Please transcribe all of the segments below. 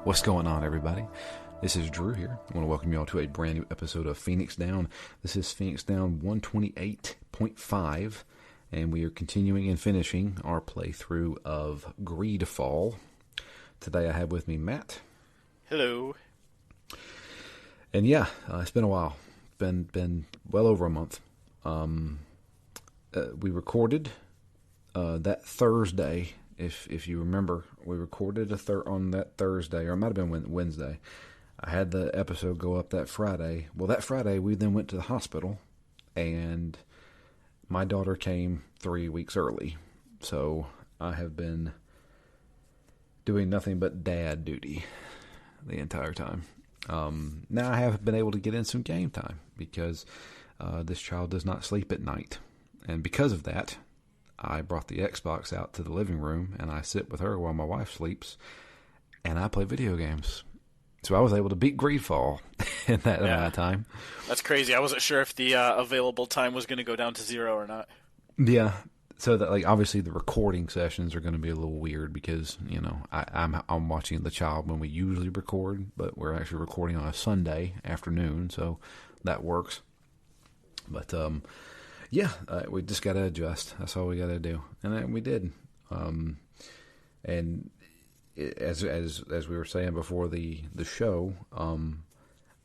What's going on, everybody? This is Drew here. I want to welcome you all to a brand new episode of Phoenix Down. This is Phoenix Down 128.5, and we are continuing and finishing our playthrough of Greedfall. Today I have with me Matt. Hello. And yeah, it's been a while. Been well over a month. We recorded that Thursday. If you remember, we recorded on that Thursday, or it might have been Wednesday. I had the episode go up that Friday. Well, that Friday, we then went to the hospital, and my daughter came 3 weeks early. So I have been doing nothing but dad duty the entire time. Now I have been able to get in some game time because this child does not sleep at night. And because of that, I brought the Xbox out to the living room, and I sit with her while my wife sleeps, and I play video games. So I was able to beat Greedfall in that amount of time. That's crazy. I wasn't sure if the available time was going to go down to 0 or not. Yeah. So that, like, obviously the recording sessions are going to be a little weird because, you know, I'm watching the child when we usually record, but we're actually recording on a Sunday afternoon, so that works. But yeah, we just got to adjust. That's all we got to do, and we did. And as we were saying before the show,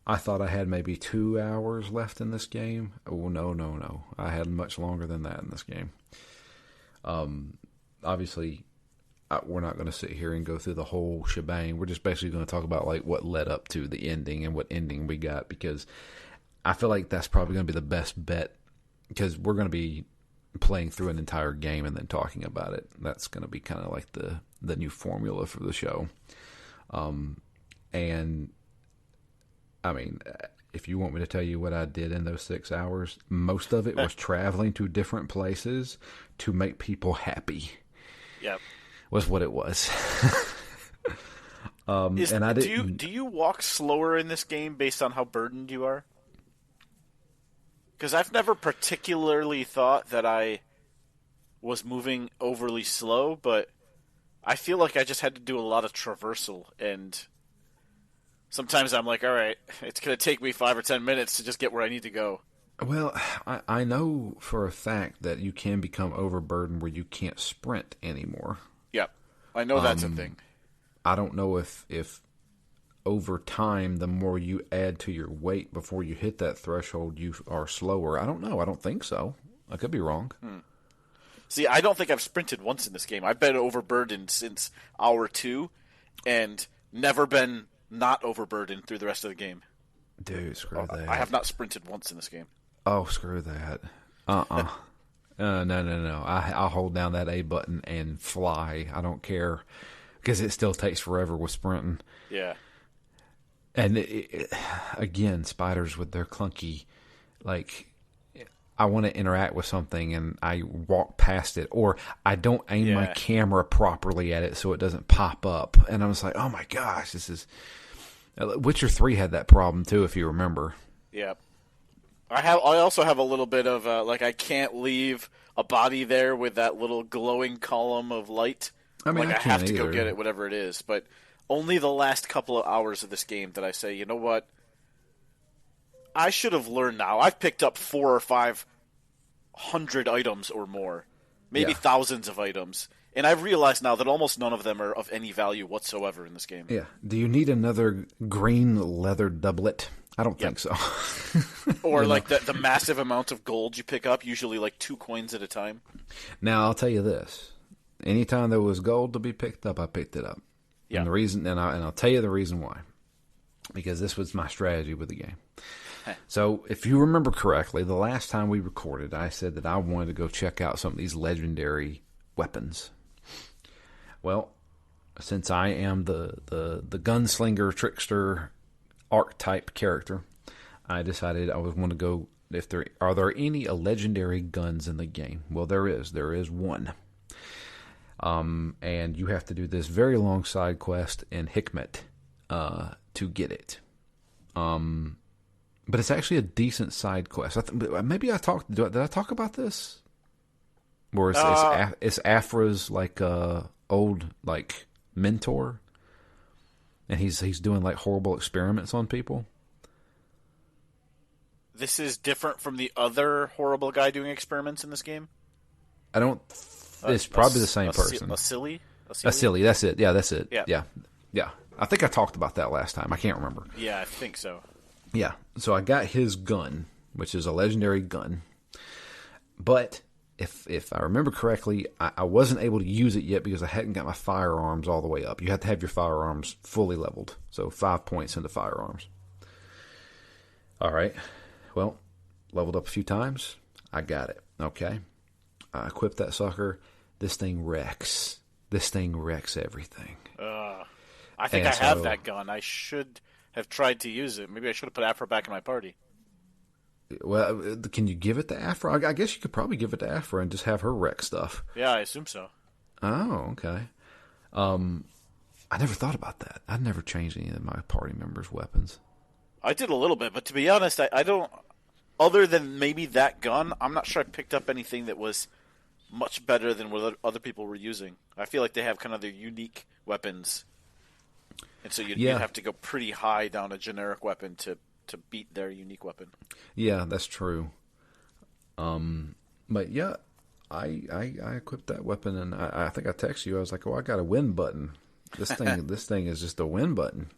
I thought I had maybe 2 hours left in this game. Oh no! I had much longer than that in this game. Obviously, we're not going to sit here and go through the whole shebang. We're just basically going to talk about like what led up to the ending and what ending we got, because I feel like that's probably going to be the best bet, because we're going to be playing through an entire game and then talking about it. That's going to be kind of like the new formula for the show. And I mean, if you want me to tell you what I did in those 6 hours, most of it was traveling to different places to make people happy. Yep. Was what it was. And I didn't. Do you walk slower in this game based on how burdened you are? Because I've never particularly thought that I was moving overly slow, but I feel like I just had to do a lot of traversal, and sometimes I'm like, all right, it's going to take me 5 or 10 minutes to just get where I need to go. Well, I know for a fact that you can become overburdened where you can't sprint anymore. Yep, I know that's a thing. I don't know if over time, the more you add to your weight before you hit that threshold, you are slower. I don't know. I don't think so. I could be wrong. See, I don't think I've sprinted once in this game. I've been overburdened since hour 2 and never been not overburdened through the rest of the game. Dude, screw that. I have not sprinted once in this game. Oh, screw that. No. I'll hold down that A button and fly. I don't care, because it still takes forever with sprinting. Yeah. And again, spiders with their clunky, like, I want to interact with something and I walk past it, or I don't aim my camera properly at it so it doesn't pop up. And I'm just like, oh my gosh, this is... Witcher 3 had that problem too, if you remember. Yeah. I also have a little bit of, I can't leave a body there with that little glowing column of light. I mean, I have to go get it, whatever it is. But only the last couple of hours of this game did I say, you know what? I should have learned now. I've picked up 400 or 500 items or more, maybe thousands of items, and I've realized now that almost none of them are of any value whatsoever in this game. Yeah. Do you need another green leather doublet? I don't think so. Or like the massive amount of gold you pick up, usually like 2 coins at a time. Now I'll tell you this: anytime there was gold to be picked up, I picked it up. Yeah. And the reason, and I'll tell you the reason why, because this was my strategy with the game. So, if you remember correctly, the last time we recorded, I said that I wanted to go check out some of these legendary weapons. Well, since I am the gunslinger, trickster, archetype character, I decided I would want to go. Are there any legendary guns in the game? Well, there is. There is one. And you have to do this very long side quest in Hikmet to get it. But it's actually a decent side quest. Maybe I talked. Did I talk about this? Or it's Afra's like old like mentor. and he's doing like horrible experiments on people. This is different from the other horrible guy doing experiments in this game? I don't. It's probably the same person. A silly? A silly. That's it. Yeah, that's it. Yeah. Yeah. I think I talked about that last time. I can't remember. Yeah, I think so. Yeah. So I got his gun, which is a legendary gun. But if I remember correctly, I wasn't able to use it yet because I hadn't got my firearms all the way up. You have to have your firearms fully leveled. So 5 points into firearms. All right. Well, leveled up a few times. I got it. Okay. I equipped that sucker. This thing wrecks. This thing wrecks everything. I think I have that gun. I should have tried to use it. Maybe I should have put Afro back in my party. Well, can you give it to Afra? I guess you could probably give it to Afra and just have her wreck stuff. Yeah, I assume so. Oh, okay. I never thought about that. I'd never changed any of my party members' weapons. I did a little bit, but to be honest, I don't... Other than maybe that gun, I'm not sure I picked up anything that was much better than what other people were using. I feel like they have kind of their unique weapons. And so you'd have to go pretty high down a generic weapon to beat their unique weapon. Yeah, that's true. But yeah, I equipped that weapon, and I think I texted you. I was like, "Oh, I got a win button. This thing is just a win button."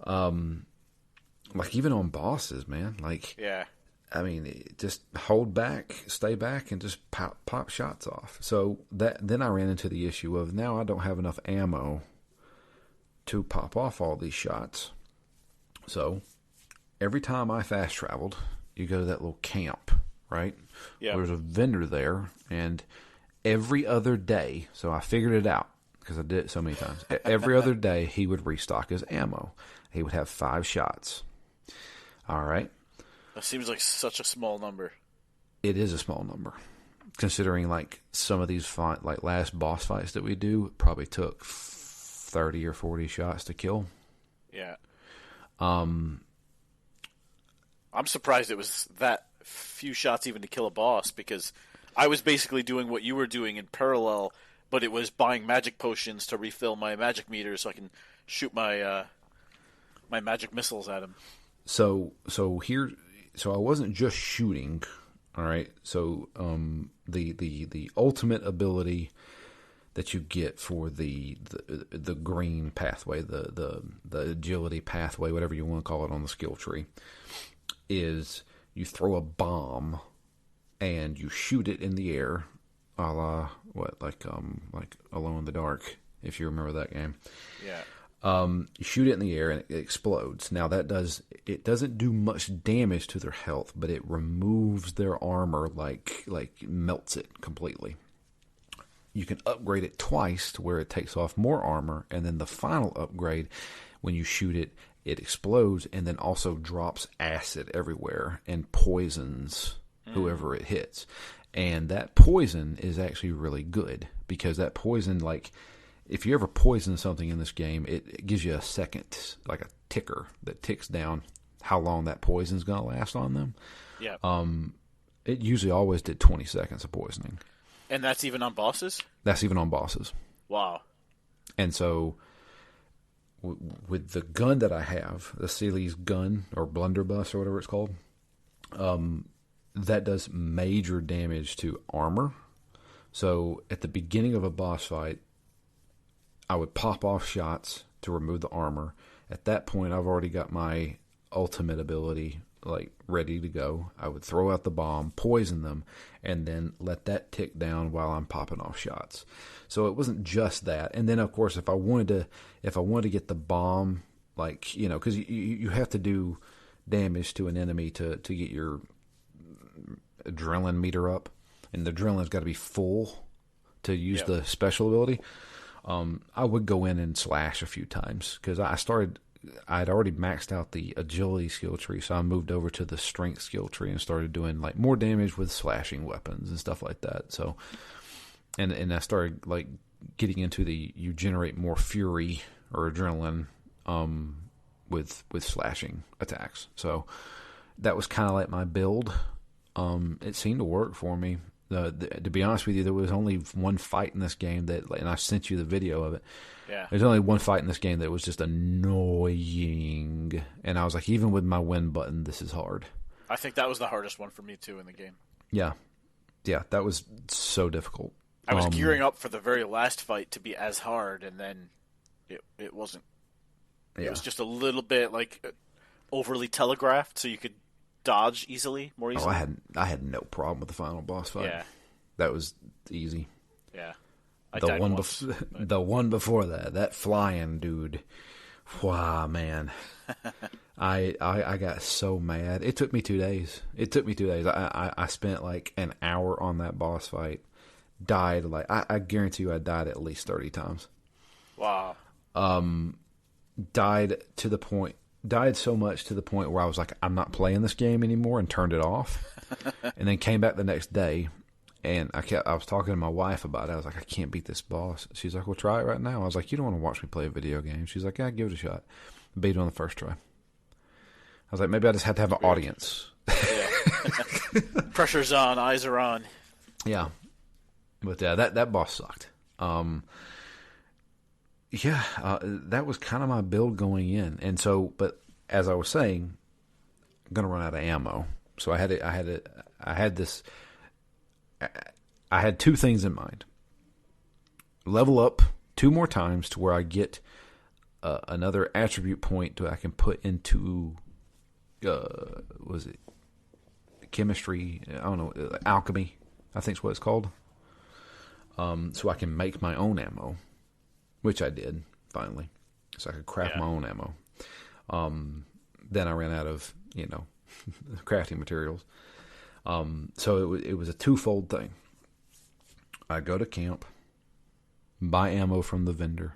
Like even on bosses, man. Like, yeah. I mean, just hold back, stay back, and just pop shots off. So then I ran into the issue of now I don't have enough ammo to pop off all these shots. So every time I fast traveled, you go to that little camp, right? Yeah. There's a vendor there, and every other day, so I figured it out because I did it so many times. Every other day, he would restock his ammo. He would have 5 shots. All right. That seems like such a small number. It is a small number, considering like some of these like last boss fights that we do probably took 30 or 40 shots to kill. Yeah. I'm surprised it was that few shots even to kill a boss, because I was basically doing what you were doing in parallel, but it was buying magic potions to refill my magic meter so I can shoot my my magic missiles at him. So I wasn't just shooting, all right. So the ultimate ability that you get for the green pathway, the agility pathway, whatever you want to call it on the skill tree, is you throw a bomb and you shoot it in the air, a la like Alone in the Dark, if you remember that game. Yeah. You shoot it in the air and it explodes. Now it doesn't do much damage to their health, but it removes their armor, like melts it completely. You can upgrade it twice to where it takes off more armor, and then the final upgrade, when you shoot it, it explodes and then also drops acid everywhere and poisons whoever it hits. And that poison is actually really good, because that poison, like, if you ever poison something in this game, it gives you a second, like a ticker that ticks down how long that poison's going to last on them. Yeah. It usually always did 20 seconds of poisoning. And that's even on bosses? That's even on bosses. Wow. And so with the gun that I have, the Sealy's gun, or blunderbuss, or whatever it's called, that does major damage to armor. So at the beginning of a boss fight, I would pop off shots to remove the armor. At that point, I've already got my ultimate ability like ready to go. I would throw out the bomb, poison them, and then let that tick down while I'm popping off shots. So it wasn't just that. And then of course, if I wanted to get the bomb, like, you know, because you have to do damage to an enemy to get your adrenaline meter up, and the adrenaline's got to be full to use the special ability. I would go in and slash a few times, because I'd already maxed out the agility skill tree, so I moved over to the strength skill tree and started doing like more damage with slashing weapons and stuff like that. So, and I started like getting into you generate more fury or adrenaline with slashing attacks. So that was kind of like my build. It seemed to work for me. To be honest with you, there was only one fight in this game and I sent you the video of it. Yeah. There's only one fight in this game that was just annoying, and I was like, even with my win button, this is hard. I think that was the hardest one for me too in the game. Yeah, that was so difficult. I was gearing up for the very last fight to be as hard, and then it wasn't. Yeah. It was just a little bit like overly telegraphed, so you could dodge more easily. Oh, I had no problem with the final boss fight. Yeah, that was easy. Yeah, the one before that flying dude. Wow, man. I got so mad. It took me 2 days. I spent like an hour on that boss fight. Died I guarantee you I died at least 30 times. Wow. Died so much to the point where I was like, I'm not playing this game anymore, and turned it off. And then came back the next day, and I was talking to my wife about it. I was like, I can't beat this boss. She's like, well, try it right now. I was like, you don't want to watch me play a video game. She's like, yeah, give it a shot. Beat it on the first try. I was like, maybe I just had to have an audience. Yeah. Pressure's on, eyes are on. Yeah. But that boss sucked. That was kind of my build going in. And so, but as I was saying, I'm going to run out of ammo. So I had two things in mind. Level up 2 more times to where I get another attribute point that I can put into, was it chemistry? I don't know, alchemy, I think is what it's called. So I can make my own ammo, which I did finally. So I could craft my own ammo. Then I ran out of, crafting materials. So it was a twofold thing. I go to camp, buy ammo from the vendor,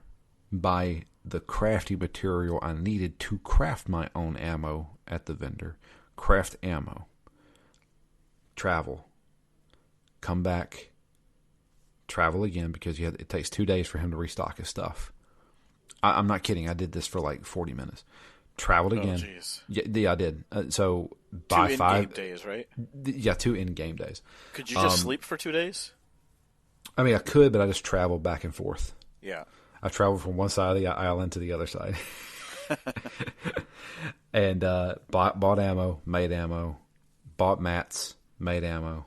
buy the crafting material I needed to craft my own ammo at the vendor, craft ammo, travel, come back, travel again, because it takes 2 days for him to restock his stuff. I'm not kidding. I did this for like 40 minutes. Traveled again. Oh, jeez. Yeah, I did. So by 2 5 in-game days, right? Yeah, 2 in-game days. Could you just sleep for 2 days? I mean, I could, but I just traveled back and forth. Yeah. I traveled from one side of the island to the other side. And bought ammo, made ammo, bought mats, made ammo.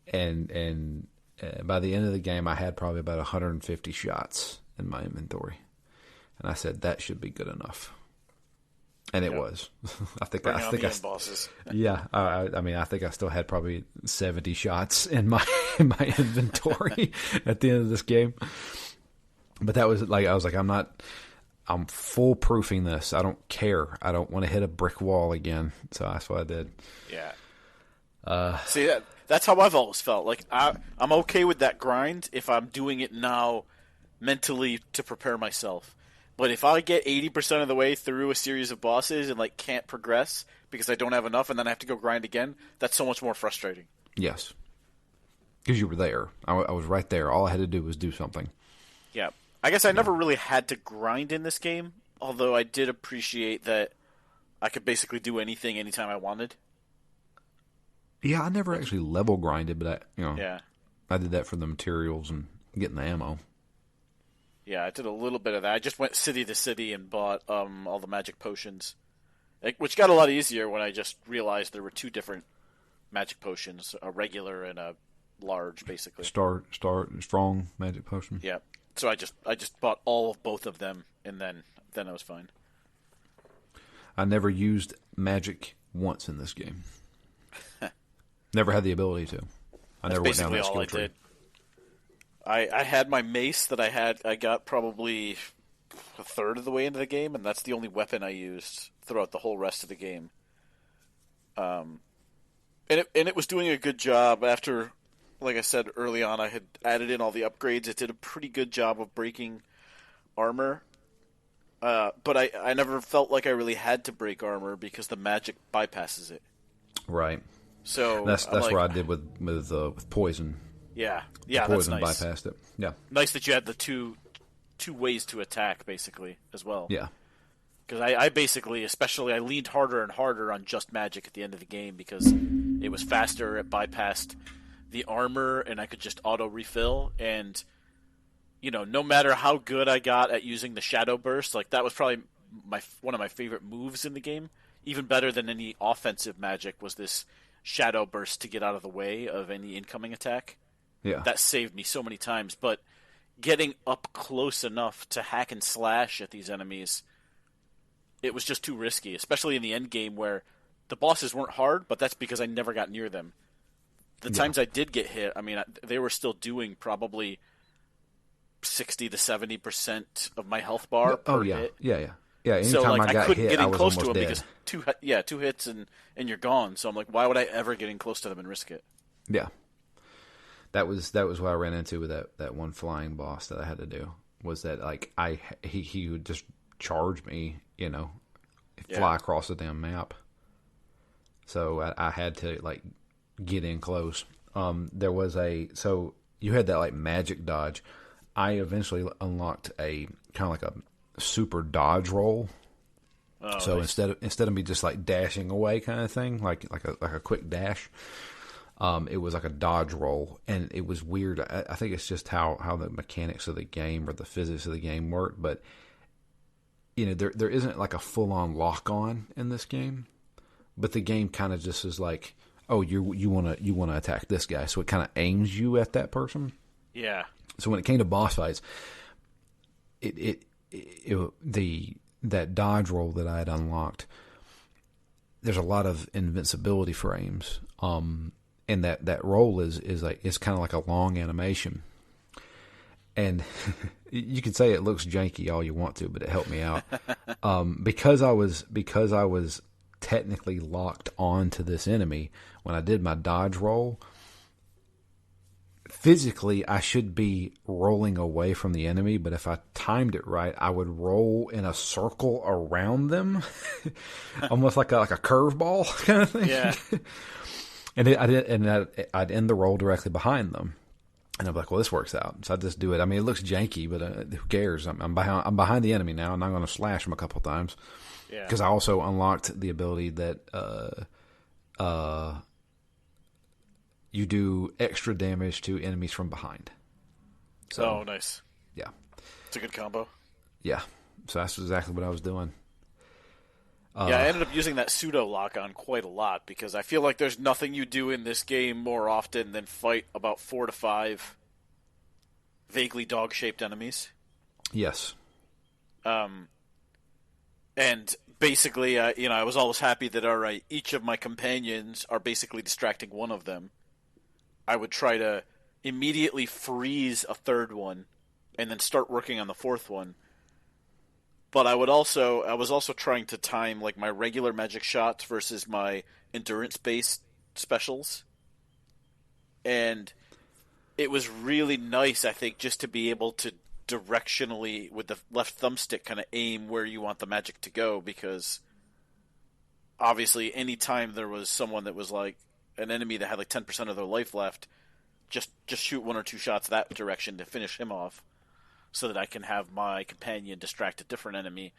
And by the end of the game, I had probably about 150 shots in my inventory. And I said, that should be good enough. And it was. I think bosses. Yeah, I mean, I think I still had probably 70 shots in my inventory at the end of this game. But that was like, I was like, I'm foolproofing this. I don't care. I don't want to hit a brick wall again. So that's what I did. Yeah. See, that's how I've always felt. Like I'm okay with that grind if I'm doing it now mentally to prepare myself. But if I get 80% of the way through a series of bosses and like can't progress because I don't have enough, and then I have to go grind again, that's so much more frustrating. Yes, because you were there. I was right there. All I had to do was do something. Yeah, I guess I never really had to grind in this game, although I did appreciate that I could basically do anything anytime I wanted. Yeah, I never actually level grinded, but I did that for the materials and getting the ammo. Yeah, I did a little bit of that. I just went city to city and bought all the magic potions, which got a lot easier when I just realized there were 2 different magic potions, a regular and a large, basically. Strong magic potion. Yeah, so I just bought both of them, and then I was fine. I never used magic once in this game. Never had the ability to. I never went down that skill tree. I had my mace that I got probably a third of the way into the game, and that's the only weapon I used throughout the whole rest of the game. And it was doing a good job after, like I said early on, I had added in all the upgrades. It did a pretty good job of breaking armor. But I never felt like I really had to break armor because the magic bypasses it. Right. So that's what I did with poison. Yeah, poison that's nice. Bypassed it. Yeah, nice that you had the two ways to attack basically as well. Yeah, because I basically, especially, I leaned harder and harder on just magic at the end of the game because it was faster. It bypassed the armor and I could just auto refill. And no matter how good I got at using the shadow burst, like that was probably one of my favorite moves in the game. Even better than any offensive magic was this shadow burst to get out of the way of any incoming attack. Yeah. That saved me so many times. But getting up close enough to hack and slash at these enemies, it was just too risky, especially in the end game where the bosses weren't hard, but that's because I never got near them. The times I did get hit, I mean, they were still doing probably 60 to 70% of my health bar per hit. Yeah. Anytime So I got couldn't hit, get I in was close to almost them dead. because two hits and you're gone. So I'm like, why would I ever get in close to them and risk it? Yeah. That was what I ran into with that one flying boss that I had to do. Was that like he would just charge me, fly across the damn map. So I had to like get in close. There was so you had that like magic dodge. I eventually unlocked a kind of like a super dodge roll. Oh, So nice. instead of me just like dashing away kind of thing, like a quick dash, it was like a dodge roll, and it was weird. I think it's just how the mechanics of the game or the physics of the game work, but there isn't like a full on lock on in this game, but the game kind of just is like, oh, you wanna attack this guy, so it kind of aims you at that person. Yeah. So when it came to boss fights, that dodge roll that I had unlocked, there's a lot of invincibility frames. And that roll is like, it's kind of like a long animation. And you can say it looks janky all you want to, but it helped me out. Because I was technically locked on to this enemy when I did my dodge roll. Physically, I should be rolling away from the enemy, but if I timed it right, I would roll in a circle around them, almost like a curveball kind of thing. Yeah. And I'd end the roll directly behind them, and I'm like, well, this works out. So I just do it. I mean, it looks janky, but who cares? I'm behind the enemy now, and I'm going to slash them a couple of times. Yeah. Because I also unlocked the ability that you do extra damage to enemies from behind. So, oh, nice. Yeah. It's a good combo. Yeah. So that's exactly what I was doing. Yeah, I ended up using that pseudo lock on quite a lot because I feel like there's nothing you do in this game more often than fight about 4 to 5 vaguely dog-shaped enemies. Yes. And basically, I was always happy that, all right, each of my companions are basically distracting one of them. I would try to immediately freeze a third one and then start working on the fourth one. But I was also trying to time like my regular magic shots versus my endurance-based specials. And it was really nice, I think, just to be able to directionally, with the left thumbstick, kind of aim where you want the magic to go, because obviously any time there was someone that was like an enemy that had like 10% of their life left, just shoot one or two shots that direction to finish him off, so that I can have my companion distract a different enemy.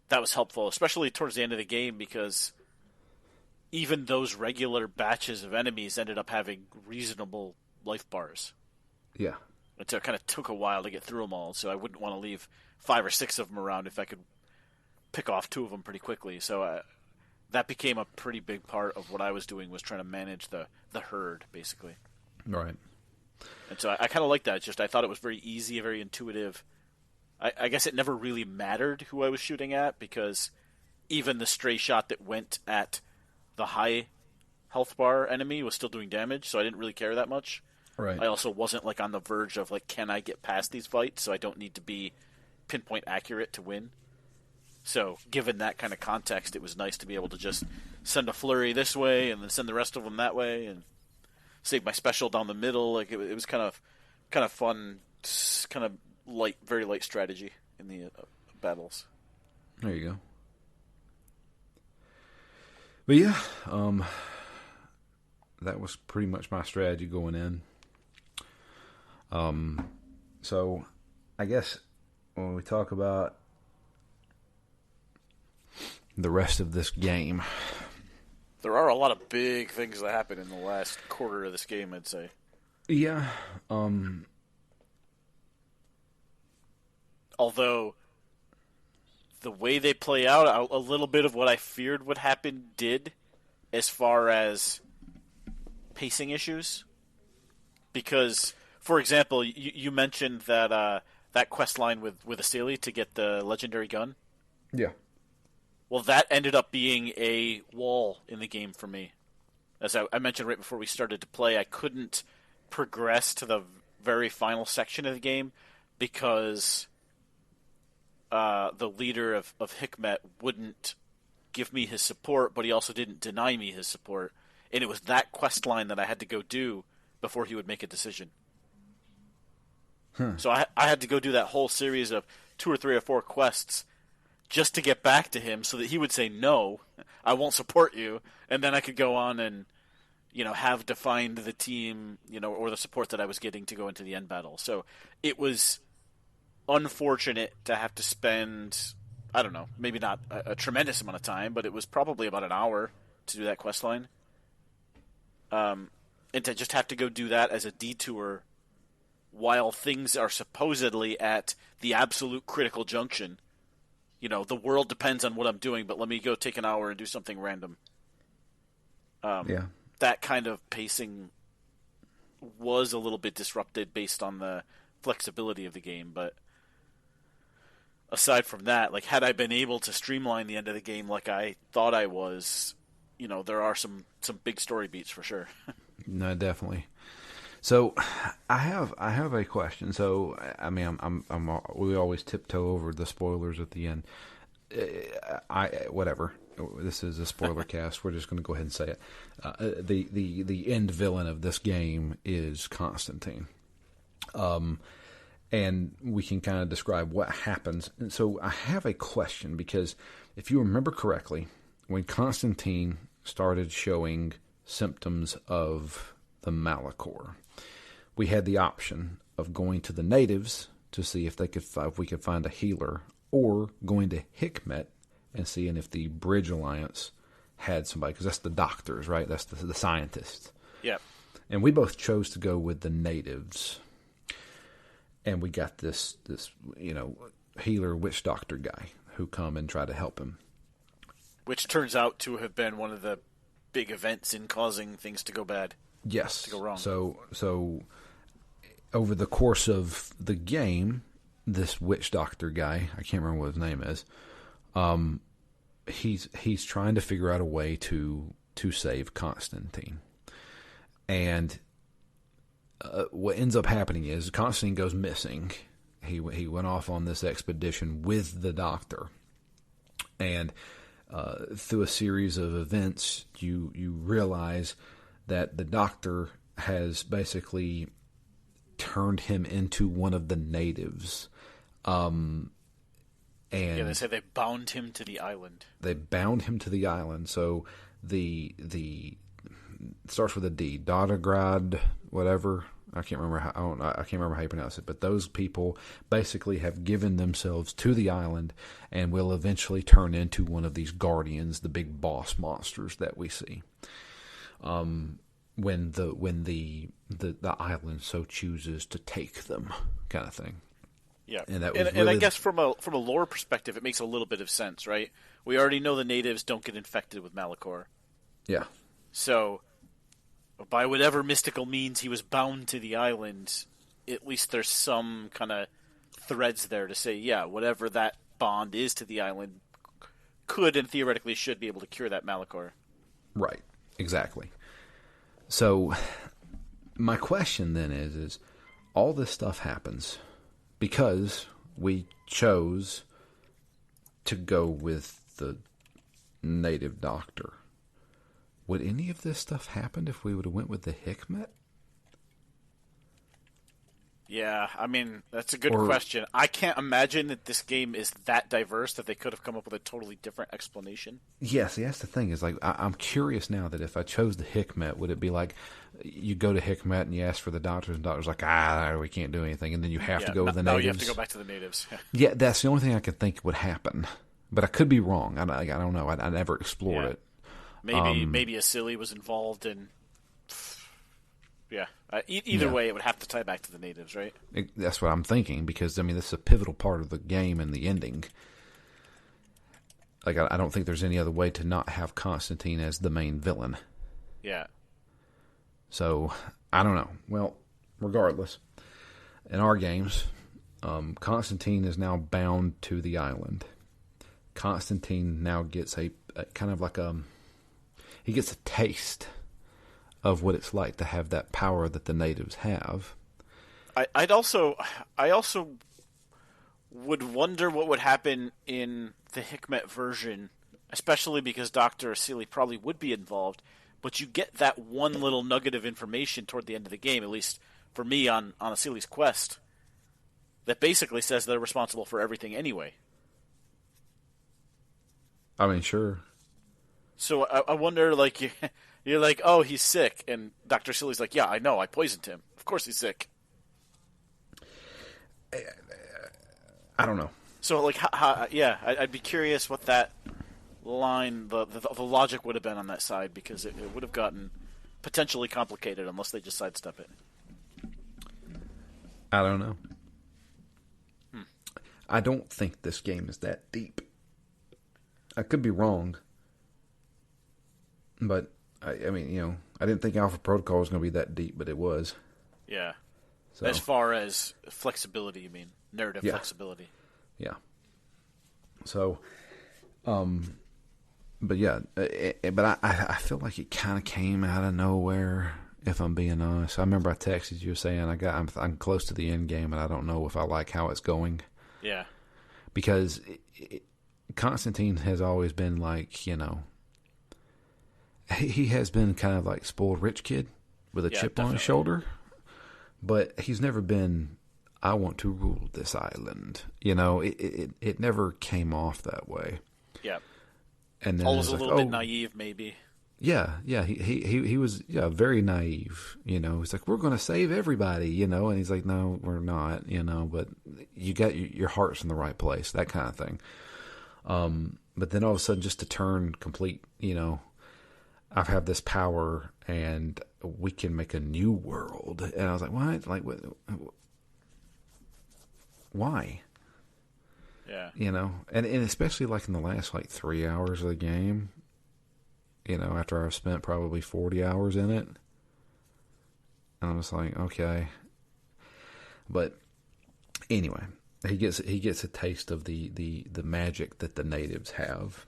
That was helpful, especially towards the end of the game, because even those regular batches of enemies ended up having reasonable life bars. Yeah. It kind of took a while to get through them all, so I wouldn't want to leave 5 or 6 of them around if I could pick off 2 of them pretty quickly. So that became a pretty big part of what I was doing, was trying to manage the herd, basically. Right. And so I kind of like that. It's just I thought it was very easy, very intuitive. I guess it never really mattered who I was shooting at, because even the stray shot that went at the high health bar enemy was still doing damage, so I didn't really care that much. Right. I also wasn't like on the verge of like, can I get past these fights, so I don't need to be pinpoint accurate to win. So given that kind of context, it was nice to be able to just send a flurry this way and then send the rest of them that way and save my special down the middle. Like it was kind of fun, kind of light, very light strategy in the battles. There you go. But yeah, that was pretty much my strategy going in. So I guess when we talk about the rest of this game, There are a lot of big things that happen in the last quarter of this game, I'd say. Yeah. Although, the way they play out, a little bit of what I feared would happen did, as far as pacing issues. Because, for example, you mentioned that that quest line with Asali to get the legendary gun. Yeah. Well, that ended up being a wall in the game for me. As I mentioned right before we started to play, I couldn't progress to the very final section of the game because the leader of Hikmet wouldn't give me his support, but he also didn't deny me his support. And it was that quest line that I had to go do before he would make a decision. So I had to go do that whole series of 2 or 3 or 4 quests just to get back to him so that he would say, no, I won't support you. And then I could go on and, have defined the team, or the support that I was getting to go into the end battle. So it was unfortunate to have to spend, I don't know, maybe not a tremendous amount of time, but it was probably about an hour to do that quest line. And to just have to go do that as a detour while things are supposedly at the absolute critical junction. The world depends on what I'm doing, but let me go take an hour and do something random. Yeah. That kind of pacing was a little bit disrupted based on the flexibility of the game, but aside from that, like, had I been able to streamline the end of the game like I thought I was, there are some big story beats for sure. No, definitely. So, I have a question. So, I mean, we always tiptoe over the spoilers at the end. Whatever. This is a spoiler cast. We're just going to go ahead and say it. The end villain of this game is Constantine. And we can kind of describe what happens. And so, I have a question because if you remember correctly, when Constantine started showing symptoms of the Malachor, we had the option of going to the natives to see if we could find a healer, or going to Hikmet and seeing if the Bridge Alliance had somebody, because that's the doctors, right? That's the scientists. Yeah. And we both chose to go with the natives, and we got this healer witch doctor guy who come and try to help him, which turns out to have been one of the big events in causing things to go bad. Yes. To go wrong. So over the course of the game, this witch doctor guy, I can't remember what his name is, he's trying to figure out a way to save Constantine. And what ends up happening is Constantine goes missing. He went off on this expedition with the doctor. And through a series of events, you realize that the doctor has basically turned him into one of the natives. And yeah, they say they bound him to the island. They bound him to the island. So the it starts with a D, Dottergrad, whatever. I can't remember how you pronounce it, but those people basically have given themselves to the island and will eventually turn into one of these guardians, the big boss monsters that we see. When the island so chooses to take them, kind of thing. Yeah, and I guess from a lore perspective, it makes a little bit of sense, right? We already know the natives don't get infected with Malachor. Yeah. So, by whatever mystical means he was bound to the island, at least there's some kind of threads there to say, yeah, whatever that bond is to the island could and theoretically should be able to cure that Malachor. Right. Exactly. So, my question then is all this stuff happens because we chose to go with the native doctor. Would any of this stuff happen if we would have went with the Hikmet? Yeah, I mean, that's a good question. I can't imagine that this game is that diverse that they could have come up with a totally different explanation. Yeah, see, that's the thing. Is like I'm curious now that if I chose the Hikmet, would it be like you go to Hikmet and you ask for the doctors, and the doctor's like, we can't do anything, and then you have to go with the natives? No, you have to go back to the natives. Yeah, that's the only thing I could think would happen. But I could be wrong. I don't know. I never explored it. Maybe a silly was involved in. Yeah. Either way, it would have to tie back to the natives, right? That's what I'm thinking, because, I mean, this is a pivotal part of the game and the ending. Like, I don't think there's any other way to not have Constantine as the main villain. Yeah. So, I don't know. Well, regardless, in our games, Constantine is now bound to the island. Constantine now gets a kind of like he gets a taste of what it's like to have that power that the natives have. I also would wonder what would happen in the Hikmet version, especially because Dr. Asili probably would be involved, but you get that one little nugget of information toward the end of the game, at least for me on Asili's quest, that basically says they're responsible for everything anyway. I mean, sure. So I wonder, like, you're like, oh, he's sick, and Dr. Asili's like, yeah, I know, I poisoned him. Of course he's sick. I don't know. So, like, I'd be curious what that line, the logic would have been on that side, because it would have gotten potentially complicated unless they just sidestep it. I don't know. I don't think this game is that deep. I could be wrong. But, I mean, I didn't think Alpha Protocol was going to be that deep, but it was. Yeah. So, as far as flexibility, you mean? Narrative flexibility. Yeah. So, but yeah, but I feel like it kind of came out of nowhere, if I'm being honest. I remember I texted you saying I'm close to the end game and I don't know if I like how it's going. Yeah. Because Constantine has always been like, he has been kind of like spoiled rich kid with a chip on his shoulder, but he's never been, I want to rule this island. It never came off that way. Yeah. And then always a little bit naive, maybe. Yeah. He was very naive. He's like, we're going to save everybody. And he's like, no, we're not. But you got your heart's in the right place, that kind of thing. But then all of a sudden, just to turn complete, I have this power and we can make a new world. And I was like, what? Like, what? Why? Yeah. And especially like in the last 3 hours of the game, after I've spent probably 40 hours in it. And I was like, okay. But anyway, he gets a taste of the magic that the natives have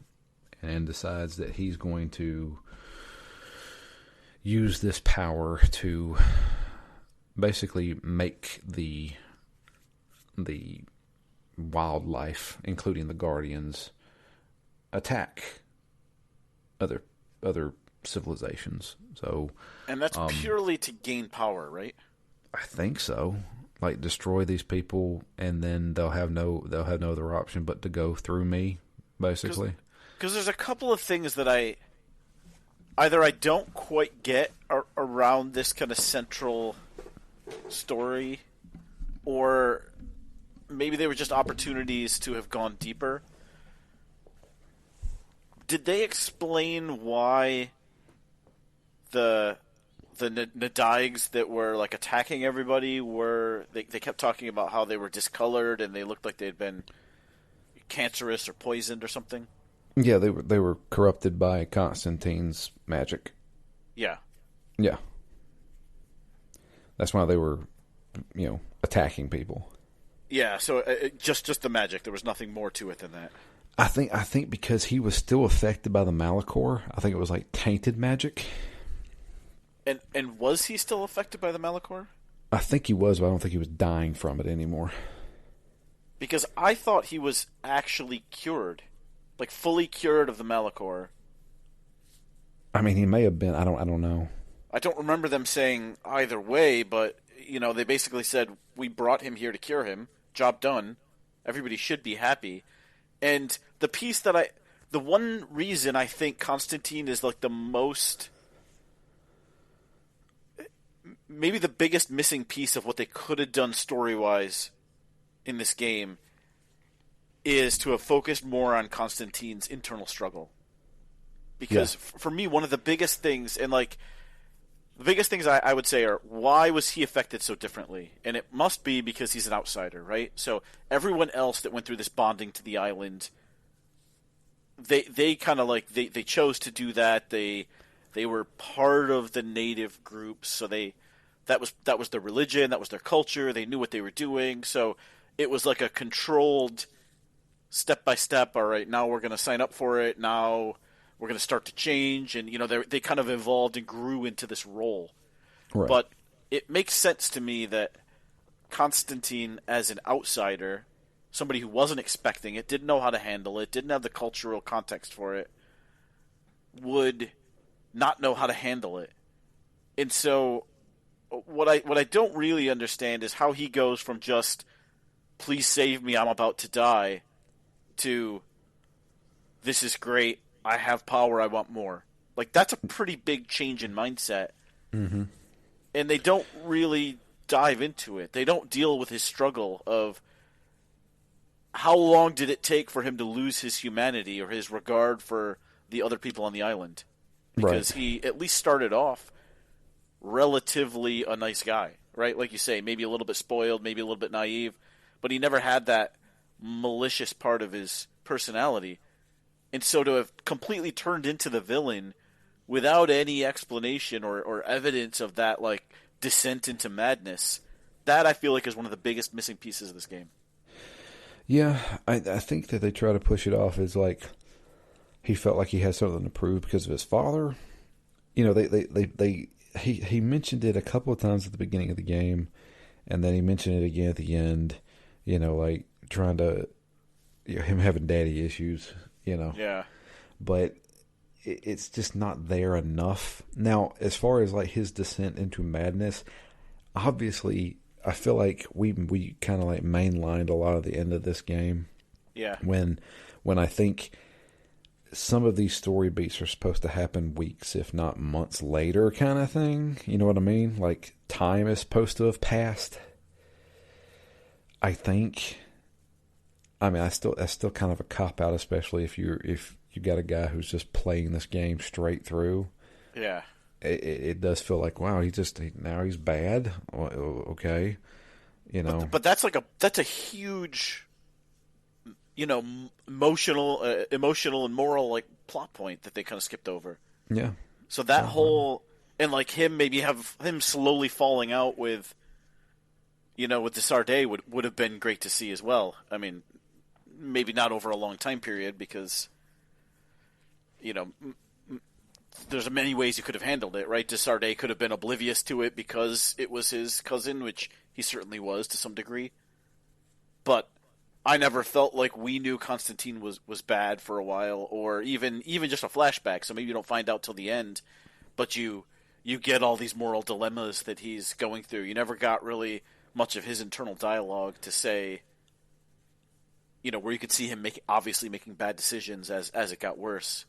and decides that he's going to use this power to basically make the wildlife, including the Guardians, attack other civilizations. So, and that's purely to gain power, right? I think so. Like, destroy these people, and then they'll have no other option but to go through me, basically. Because there's a couple of things that I don't quite get around this kind of central story, or maybe they were just opportunities to have gone deeper. Did they explain why the Nadaigs that were like attacking everybody they kept talking about how they were discolored and they looked like they'd been cancerous or poisoned or something? Yeah, they were corrupted by Constantine's magic. Yeah. Yeah. That's why they were, attacking people. Yeah, so just the magic. There was nothing more to it than that. I think because he was still affected by the Malachor, I think it was like tainted magic. And was he still affected by the Malachor? I think he was, but I don't think he was dying from it anymore. Because I thought he was actually cured. Like, fully cured of the Malachor. I mean, he may have been. I don't know. I don't remember them saying either way, but, they basically said, we brought him here to cure him. Job done. Everybody should be happy. And the piece the one reason I think Constantine is like the most, maybe the biggest missing piece of what they could have done story-wise in this game is to have focused more on Constantine's internal struggle. Yeah. Because for me, one of the biggest things, and like the biggest things I would say are, why was he affected so differently? And it must be because he's an outsider, right? So everyone else that went through this bonding to the island, they kind of like they chose to do that. They were part of the native groups, so that was their religion, that was their culture. They knew what they were doing, so it was like a controlled step by step. All right, now we're going to sign up for it. Now we're going to start to change, and they kind of evolved and grew into this role. Right. But it makes sense to me that Constantine, as an outsider, somebody who wasn't expecting it, didn't know how to handle it, didn't have the cultural context for it, would not know how to handle it. And so what I don't really understand is how he goes from just please save me, I'm about to die, to this is great, I have power, I want more. Like, that's a pretty big change in mindset. Mm-hmm. And they don't really dive into it. They don't deal with his struggle of how long did it take for him to lose his humanity or his regard for the other people on the island. Because he at least started off relatively a nice guy, right? Like you say, maybe a little bit spoiled, maybe a little bit naive, but he never had that malicious part of his personality. And so to have completely turned into the villain without any explanation or evidence of that, like, descent into madness, that I feel like is one of the biggest missing pieces of this game. Yeah, I think that they try to push it off as like he felt like he had something to prove because of his father. He mentioned it a couple of times at the beginning of the game, and then he mentioned it again at the end. Like trying to him having daddy issues. Yeah. But it's just not there enough. Now, as far as like his descent into madness, obviously, I feel like we kind of like mainlined a lot of the end of this game. Yeah. When I think some of these story beats are supposed to happen weeks, if not months later, kind of thing. You know what I mean? Like time is supposed to have passed. I think. I mean, that's still kind of a cop out, especially if you got a guy who's just playing this game straight through. Yeah. It does feel like, wow, now he's bad. Okay, But that's a huge, emotional and moral like plot point that they kind of skipped over. Yeah. So that whole and like him slowly falling out with, with the Sarday would have been great to see as well. I mean, maybe not over a long time period because, there's many ways you could have handled it, right? Desardet could have been oblivious to it because it was his cousin, which he certainly was to some degree. But I never felt like we knew Constantine was bad for a while, or even just a flashback. So maybe you don't find out till the end, but you get all these moral dilemmas that he's going through. You never got really much of his internal dialogue to say, where you could see him obviously making bad decisions as it got worse.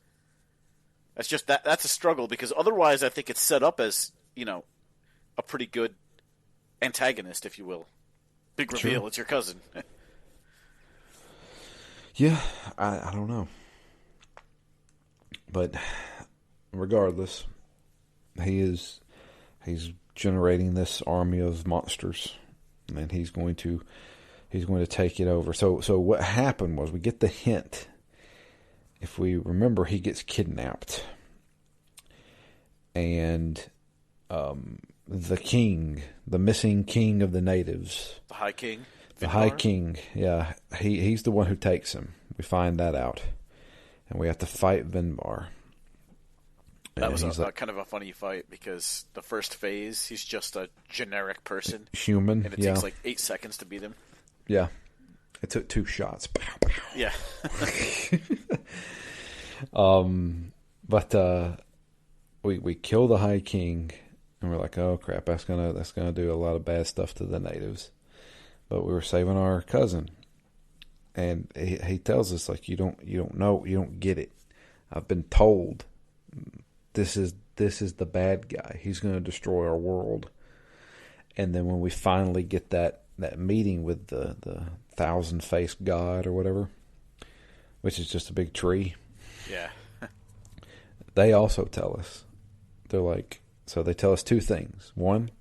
That's a struggle because otherwise I think it's set up as, a pretty good antagonist, if you will. Big reveal, Sure. It's your cousin. Yeah, I don't know. But regardless, he's generating this army of monsters, and he's going to take it over. So what happened was we get the hint. If we remember, he gets kidnapped, and the king, the missing king of the natives, The High King. the High King, yeah, he's the one who takes him. We find that out, and we have to fight Vinbar. That was kind of a funny fight because the first phase, he's just a generic person, human, and it takes like 8 seconds to beat him. Yeah, it took 2 shots. Pow, pow. Yeah. But we kill the High King, and we're like, oh crap, that's gonna do a lot of bad stuff to the natives. But we were saving our cousin, and he tells us like, you don't know, you don't get it. I've been told this is the bad guy. He's gonna destroy our world. And then when we finally get that meeting with the 1,000-faced god or whatever, which is just a big tree. Yeah. They also tell us. They're like, so they tell us two things. One,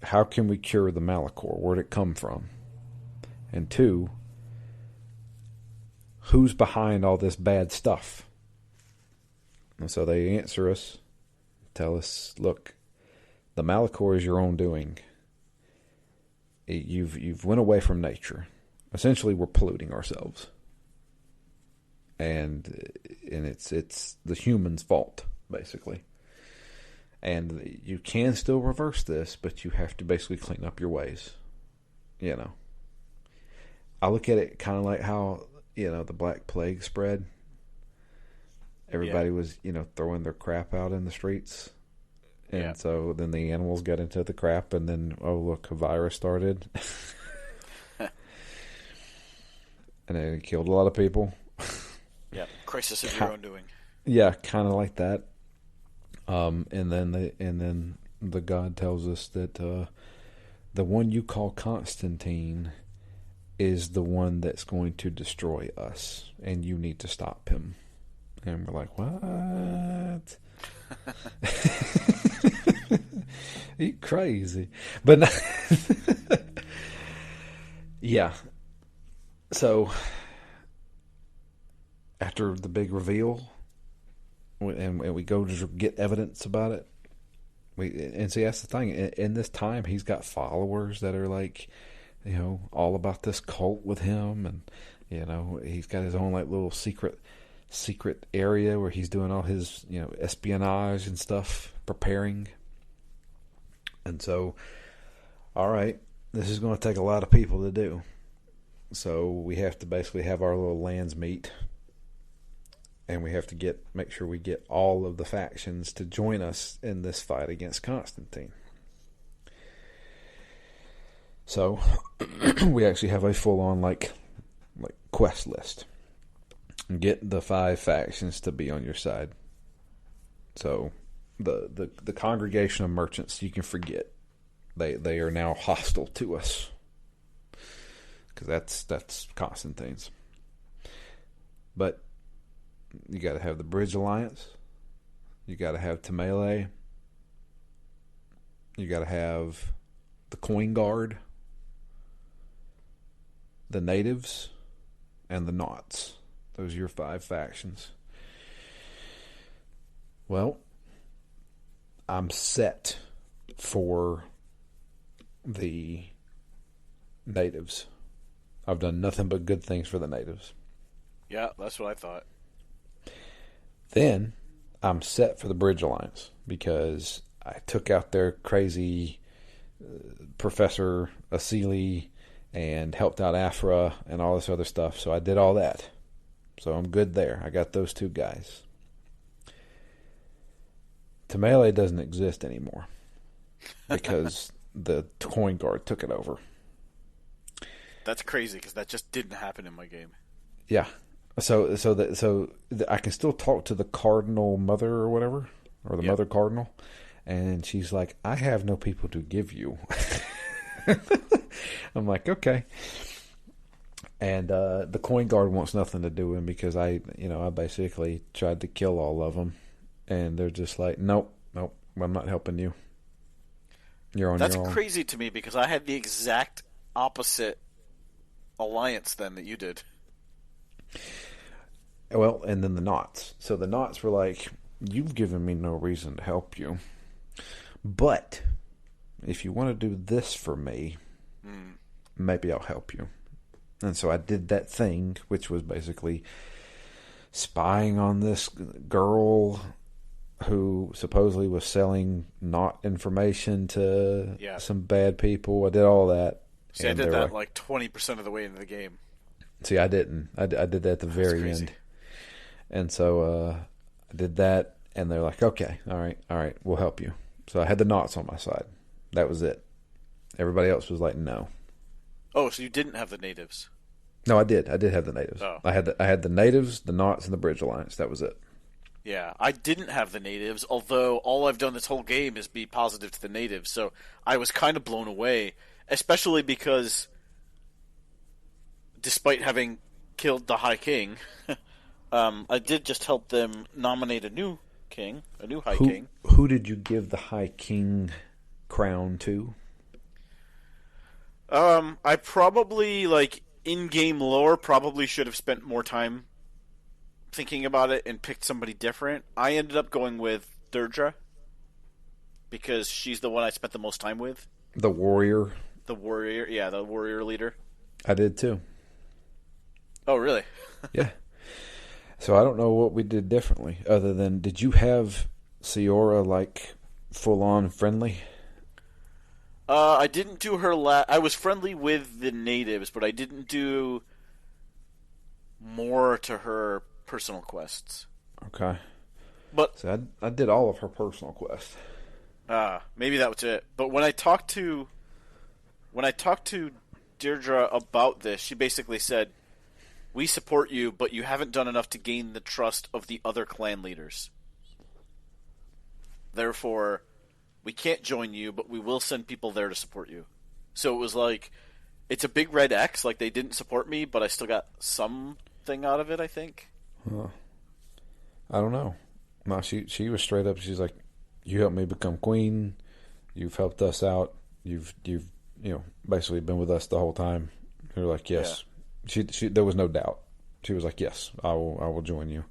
how can we cure the Malachor? Where'd it come from? And two, who's behind all this bad stuff? And so they answer us, tell us, look, the Malachor is your own doing. You've went away from nature. Essentially, we're polluting ourselves. And it's the human's fault, basically. And you can still reverse this, but you have to basically clean up your ways. You know. I look at it kind of like how, the Black Plague spread. Everybody was, throwing their crap out in the streets. And so then the animals got into the crap, and then, oh, look, a virus started. And it killed a lot of people. Yeah, crisis of your own doing. Yeah, kind of like that. And then the God tells us that the one you call Constantine is the one that's going to destroy us, and you need to stop him. And we're like, what? You crazy. But yeah. So after the big reveal, and we go to get evidence about it, and see, that's the thing. In this time, he's got followers that are like, all about this cult with him, and he's got his own like little secret area where he's doing all his espionage and stuff, preparing. And so, all right, this is going to take a lot of people to do. So we have to basically have our little lands meet, and we have to make sure we get all of the factions to join us in this fight against Constantine. So we actually have a full-on like quest list. Get the 5 factions to be on your side. So the congregation of merchants, you can forget. They are now hostile to us. Because that's Constantine's. But you got to have the Bridge Alliance. You got to have Tamele. You got to have the Coin Guard, the Natives, and the Naughts. Those are your 5 factions. Well, I'm set for the Natives. I've done nothing but good things for the Natives. Yeah, that's what I thought. Then I'm set for the Bridge Alliance because I took out their crazy Professor Asili and helped out Afra and all this other stuff. So I did all that. So I'm good there. I got those 2 guys. Tamele doesn't exist anymore because the Coin Guard took it over. That's crazy because that just didn't happen in my game. Yeah. So I can still talk to the Cardinal Mother or whatever, or the Mother Cardinal, and she's like, I have no people to give you. I'm like, okay. And the Coin Guard wants nothing to do with him because I basically tried to kill all of them, and they're just like, nope, I'm not helping you. You're on your own. That's crazy to me because I had the exact opposite alliance then that you did. Well, and then the Knots. So the Knots were like, you've given me no reason to help you, but if you want to do this for me, maybe I'll help you. And so I did that thing, which was basically spying on this girl who supposedly was selling not information to some bad people. I did all that. See, I did that like 20% of the way into the game. See, I didn't. I did that at the very end. And so I did that, and they're like, okay, all right, we'll help you. So I had the Knots on my side. That was it. Everybody else was like, no. Oh, so you didn't have the Natives? No, I did. I did have the Natives. Oh. I had the Natives, the Knots, and the Bridge Alliance. That was it. Yeah, I didn't have the Natives, although all I've done this whole game is be positive to the Natives, so I was kind of blown away, especially because despite having killed the High King, I did just help them nominate a new king, a new High Who King. who did you give the High King crown to? I probably, like, in-game lore, probably should have spent more time thinking about it and picked somebody different. I ended up going with Deirdre because she's the one I spent the most time with. The warrior. The warrior, yeah, the warrior leader. I did too. Oh, really? Yeah. So I don't know what we did differently, other than did you have Ciora like full on friendly? I didn't do her I was friendly with the natives, but I didn't do more to her personal quests. Okay. But So I did all of her personal quests. maybe that was it. But when I talked to Deirdre about this, she basically said, "We support you, but you haven't done enough to gain the trust of the other clan leaders. Therefore, we can't join you, but we will send people there to support you." So it was like, it's a big red X. Like, they didn't support me, but I still got something out of it, I think. Huh. I don't know. No, she was straight up. She's like, "You helped me become queen. You've helped us out. You've basically been with us the whole time." We were like, "Yes." She there was no doubt. She was like, "Yes, I will join you."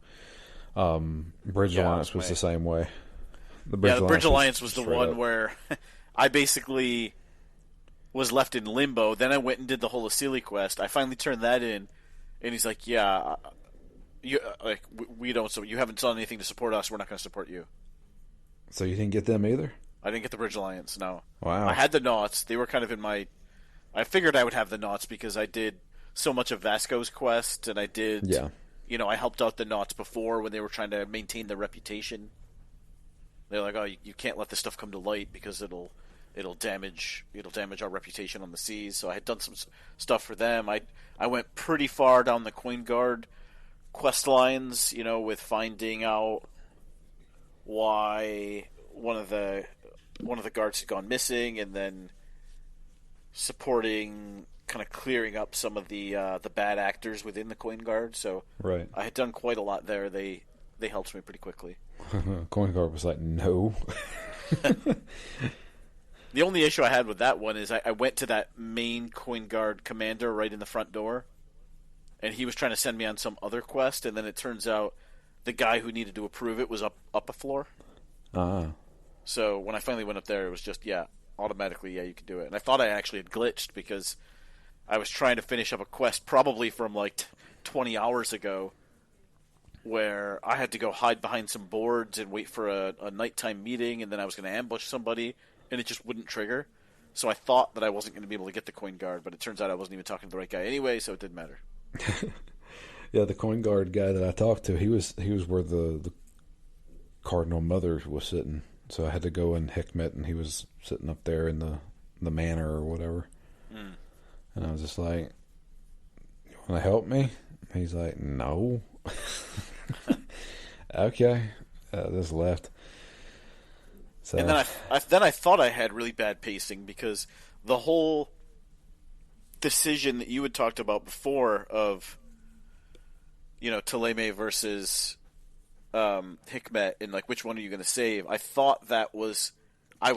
Bridge Alliance was the same way. The Bridge Alliance was the straight one up. where I basically was left in limbo. Then I went and did the whole Asili quest. I finally turned that in, and he's like, "Yeah, we don't. So you haven't done anything to support us. We're not going to support you." So you didn't get them either? I didn't get the Bridge Alliance. No. Wow. I had the knots. They were kind of in my. I figured I would have the knots because I did so much of Vasco's quest, and I did. Yeah. I helped out the knots before when they were trying to maintain their reputation. They're like, "Oh, you can't let this stuff come to light because it'll damage our reputation on the seas." So I had done some stuff for them. I went pretty far down the Coin Guard quest lines, with finding out why one of the guards had gone missing, and then supporting, kind of clearing up some of the bad actors within the Coin Guard. So Right. I had done quite a lot there. They helped me pretty quickly. Coin Guard was like, "No." The only issue I had with that one is I went to that main Coin Guard commander right in the front door, and he was trying to send me on some other quest, and then it turns out the guy who needed to approve it was up a floor. Ah. So when I finally went up there, it was just, automatically, you can do it. And I thought I actually had glitched because I was trying to finish up a quest probably from like 20 hours ago, where I had to go hide behind some boards and wait for a nighttime meeting, and then I was going to ambush somebody, and it just wouldn't trigger. So I thought that I wasn't going to be able to get the Coin Guard, but it turns out I wasn't even talking to the right guy anyway, so it didn't matter. Yeah, the Coin Guard guy that I talked to, he was where the Cardinal Mother was sitting. So I had to go in Hikmet, and he was sitting up there in the manor or whatever. Mm. And I was just like, "You want to help me?" He's like, "No." Okay, just left. So. And then I thought I had really bad pacing because the whole decision that you had talked about before of, Taleme versus Hikmet, and like which one are you going to save? I thought I was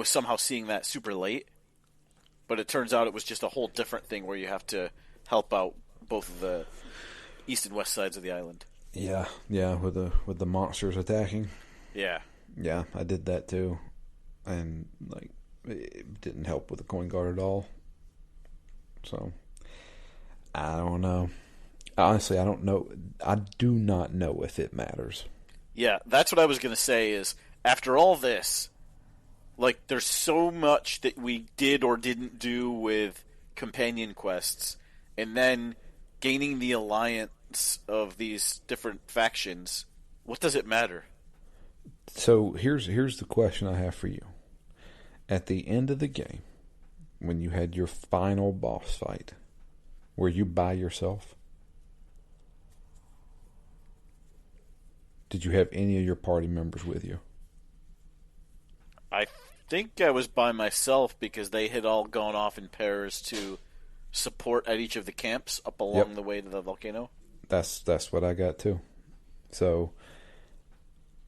somehow seeing that super late, but it turns out it was just a whole different thing where you have to help out both of the east and west sides of the island. Yeah, with the monsters attacking. Yeah. Yeah, I did that too, and like it didn't help with the Coin Guard at all. So I don't know. Honestly, I don't know. I do not know if it matters. Yeah, that's what I was going to say is, after all this, like, there's so much that we did or didn't do with companion quests, and then gaining the alliance of these different factions. What does it matter? So here's the question I have for you. At the end of the game, when you had your final boss fight, were you by yourself? Did you have any of your party members with you? I think I was by myself because they had all gone off in pairs to support at each of the camps up along the way to the volcano. That's what I got too. So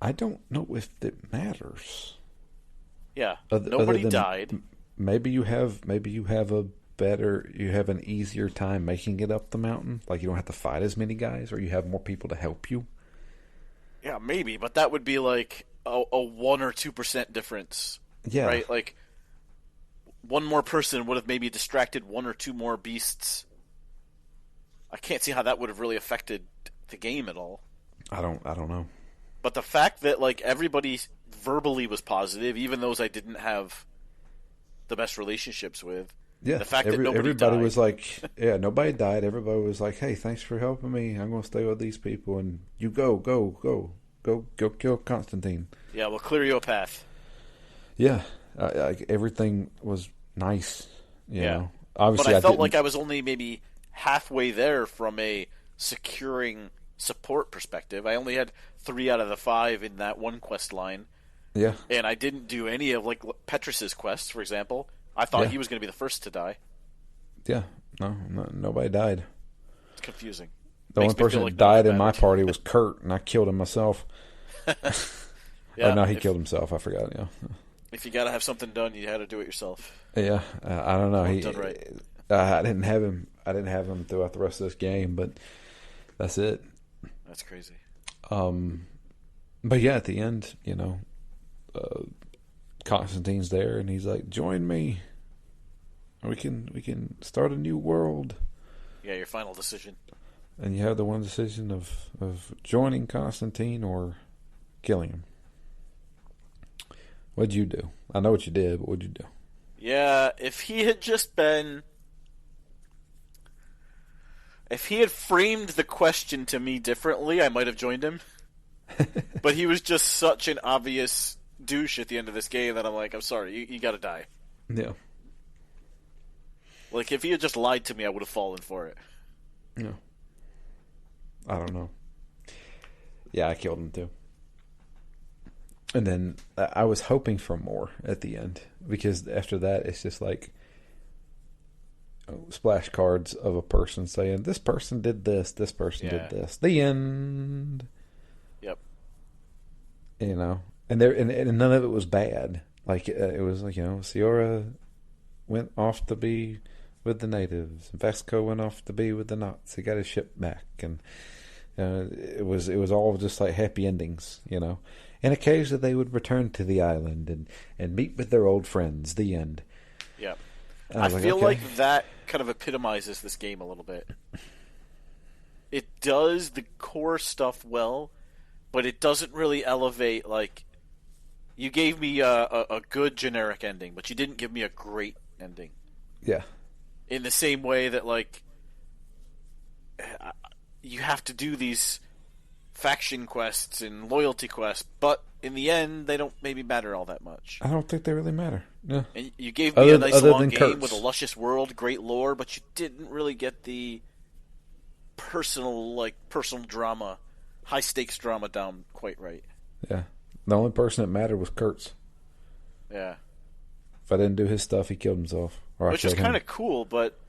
I don't know if it matters. Yeah, Other nobody than died. you have an easier time making it up the mountain. Like you don't have to fight as many guys, or you have more people to help you. Yeah, maybe, but that would be like a 1 or 2% difference, Yeah, right? Like one more person would have maybe distracted one or two more beasts. I can't see how that would have really affected the game at all. I don't know. But the fact that like everybody verbally was positive, even those I didn't have the best relationships with, and Yeah, the fact that nobody everybody was died. like, yeah, nobody died. Everybody was like, hey, thanks for helping me. I'm gonna stay with these people, and you go kill Constantine. Yeah, we'll clear you a path. Yeah, everything was nice. You Yeah. know, But I obviously I felt like didn't. I was only maybe halfway there from a securing support perspective. I only had 3 out of the 5 in that one quest line, Yeah, and I didn't do any of like Petrus's quests, for example. I thought yeah, he was going to be the first to die. yeah. No, nobody died. It's confusing. The only Makes me feel person like that none of it died in my mattered. party was Kurt, and I killed him myself. Or Yeah, no, he killed himself. I forgot. if you got to have something done, you had to do it yourself. Yeah. I don't know. You want it done right. I didn't have him. I didn't have him throughout the rest of this game, but that's it. That's crazy. But yeah, at the end, Constantine's there, and he's like, "Join me. We can start a new world." Yeah, your final decision. And you have the one decision of joining Constantine or killing him. What'd you do? I know what you did, but what'd you do? Yeah, if he had framed the question to me differently, I might have joined him. But he was just such an obvious douche at the end of this game that I'm like, I'm sorry, you gotta die. Yeah. Like, if he had just lied to me, I would have fallen for it. Yeah. I don't know. Yeah, I killed him too. And then I was hoping for more at the end because after that, it's just like splash cards of a person saying, "This person did this, this person did Yeah. this." The end. Yep. And none of it was bad. Like it was like Ciora went off to be with the natives. Vasco went off to be with the Knots. He got his ship back, and it was all just like happy endings. And occasionally they would return to the island and meet with their old friends. The end. Yep. And I I was like, feel okay, like that kind of epitomizes this game a little bit. It does the core stuff well, but it doesn't really elevate, like, you gave me a good generic ending, but you didn't give me a great ending. yeah, In the same way that, like, you have to do these faction quests and loyalty quests, but in the end, they don't maybe matter all that much. I don't think they really matter. Yeah, And you gave me a nice other long than game with a Kurtz. luscious world, great lore, but you didn't really get the personal drama, high stakes drama down quite right. Yeah, the only person that mattered was Kurtz. Yeah, If I didn't do his stuff, he killed himself, or I which is killed kind him. of cool, but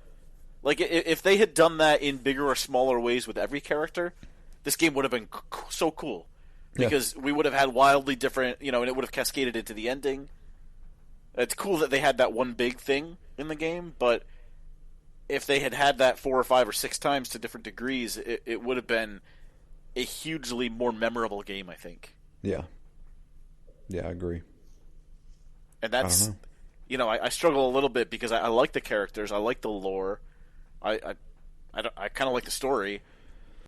like if they had done that in bigger or smaller ways with every character, this game would have been so cool Yeah, because we would have had wildly different, and it would have cascaded into the ending. It's cool that they had that one big thing in the game, but if they had had that 4 or 5 or 6 times to different degrees, it would have been a hugely more memorable game, I think. yeah, yeah. I agree. And I don't that's, know. I struggle a little bit because I like the characters, I like the lore, I kind of like the story,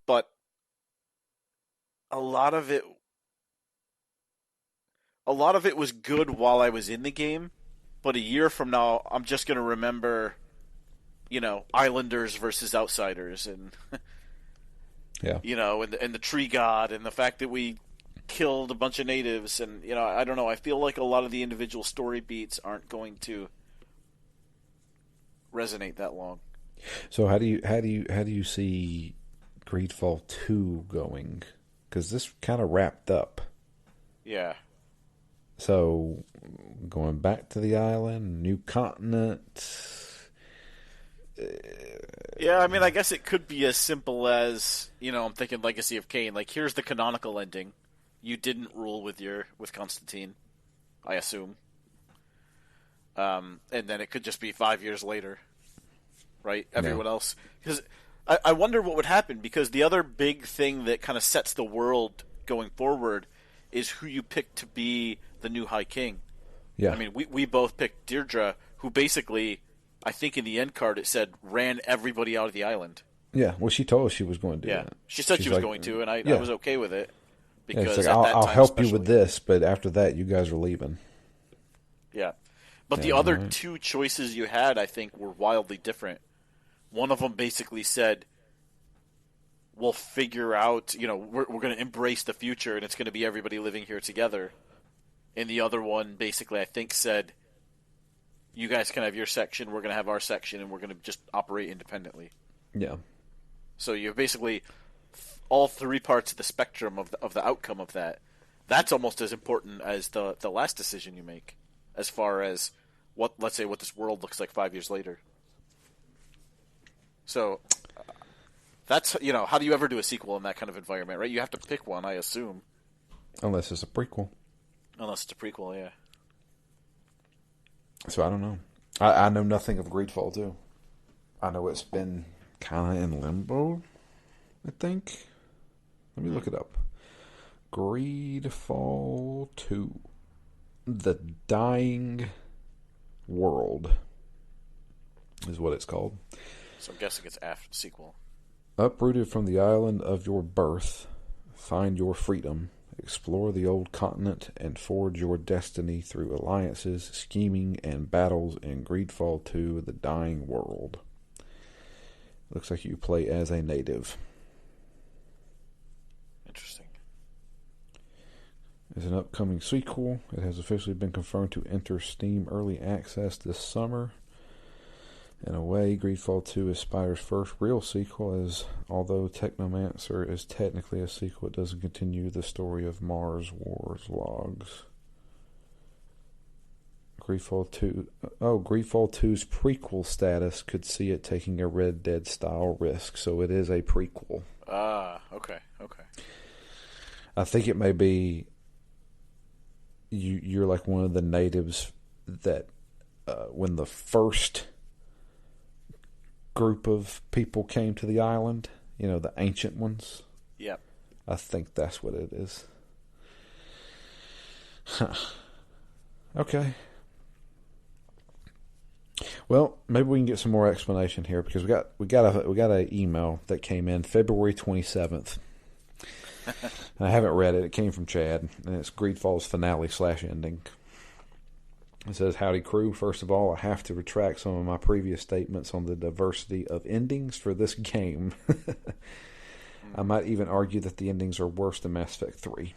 but a lot of it, a lot of it was good while I was in the game, but a year from now, I'm just going to remember, Islanders versus Outsiders, and Yeah, and the Tree God, and the fact that we killed a bunch of natives, and I don't know. I feel like a lot of the individual story beats aren't going to resonate that long. So how do you see Greedfall 2 going? Because this kind of wrapped up. Yeah, So going back to the island, new continent. Yeah, I mean, I guess it could be as simple as, I'm thinking Legacy of Kain. Like, here's the canonical ending. You didn't rule with Constantine, I assume. And then it could just be 5 years later, right? Yeah. Everyone else, because I wonder what would happen. Because the other big thing that kind of sets the world going forward is who you pick to be the new High King. Yeah. I mean, we both picked Deirdre, who basically, I think in the end card it said ran everybody out of the island. Yeah. Well, she told us she was going to do Yeah, that. she said She's she was like, going to, and I yeah. was okay with it Yeah, it's because like, at that I'll time, help you with especially, this, but after that, you guys are leaving. yeah. But Yeah, the other right. two choices you had, I think, were wildly different. One of them basically said, "We'll figure out, we're going to embrace the future, and it's going to be everybody living here together." And the other one, basically, I think said, "You guys can have your section, we're going to have our section, and we're going to just operate independently." Yeah. So you're basically all three parts of the spectrum of the outcome of that. That's almost as important as the last decision you make, as far as let's say what this world looks like 5 years later. So that's how do you ever do a sequel in that kind of environment, right? You have to pick one, I assume, Unless it's a prequel. unless it's a prequel, yeah. So I don't know. I know nothing of Greedfall 2. I know it's been kind of in limbo, I think. Let me look it up. Greedfall 2. The Dying World is what it's called. So I'm guessing it's after the sequel. Uprooted from the island of your birth, find your freedom, explore the old continent, and forge your destiny through alliances, scheming, and battles in Greedfall 2, The Dying World. Looks like you play as a native. Interesting. It's an upcoming sequel. It has officially been confirmed to enter Steam Early Access this summer. In a way, Greedfall 2 is Spire's first real sequel, as although Technomancer is technically a sequel, it doesn't continue the story of Mars Wars logs. Greedfall 2's prequel status could see it taking a Red Dead style risk, so it is a prequel. Okay. I think it may be you're like one of the natives that when the first group of people came to the island, the ancient ones. Yep. I think that's what it is. Huh. Okay. Well, maybe we can get some more explanation here because we got a email that came in February 27th. I haven't read it. It came from Chad, and it's Greedfall's finale/ending. It says, "Howdy crew. First of all, I have to retract some of my previous statements on the diversity of endings for this game. I might even argue that the endings are worse than Mass Effect 3.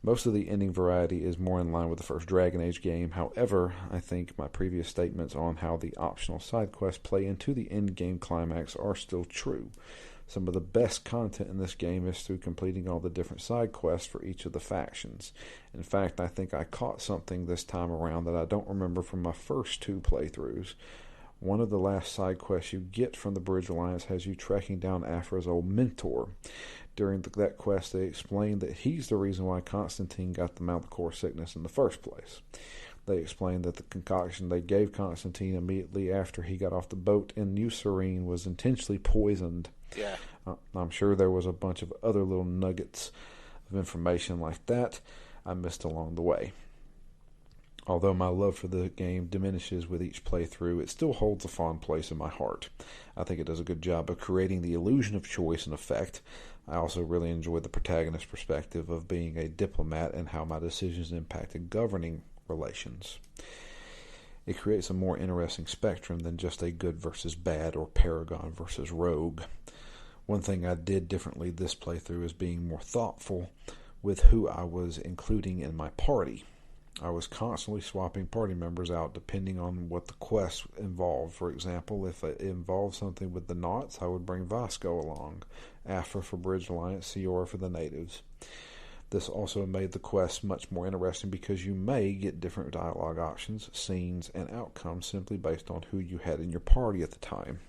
Most of the ending variety is more in line with the first Dragon Age game. However, I think my previous statements on how the optional side quests play into the end-game climax are still true. Some of the best content in this game is through completing all the different side quests for each of the factions. In fact, I think I caught something this time around that I don't remember from my first two playthroughs. One of the last side quests you get from the Bridge Alliance has you tracking down Afra's old mentor. During that quest, they explain that he's the reason why Constantine got the Mount Core sickness in the first place. They explained that the concoction they gave Constantine immediately after he got off the boat in New Serene was intentionally poisoned. Yeah. I'm sure there was a bunch of other little nuggets of information like that I missed along the way. Although my love for the game diminishes with each playthrough, it still holds a fond place in my heart. I think it does a good job of creating the illusion of choice and effect. I also really enjoy the protagonist's perspective of being a diplomat and how my decisions impacted governing relations. It creates a more interesting spectrum than just a good versus bad or Paragon versus Rogue. One thing I did differently this playthrough is being more thoughtful with who I was including in my party. I was constantly swapping party members out depending on what the quest involved. For example, if it involved something with the Knots, I would bring Vasco along, Afra for Bridge Alliance, Siora for the natives. This also made the quest much more interesting because you may get different dialogue options, scenes, and outcomes simply based on who you had in your party at the time.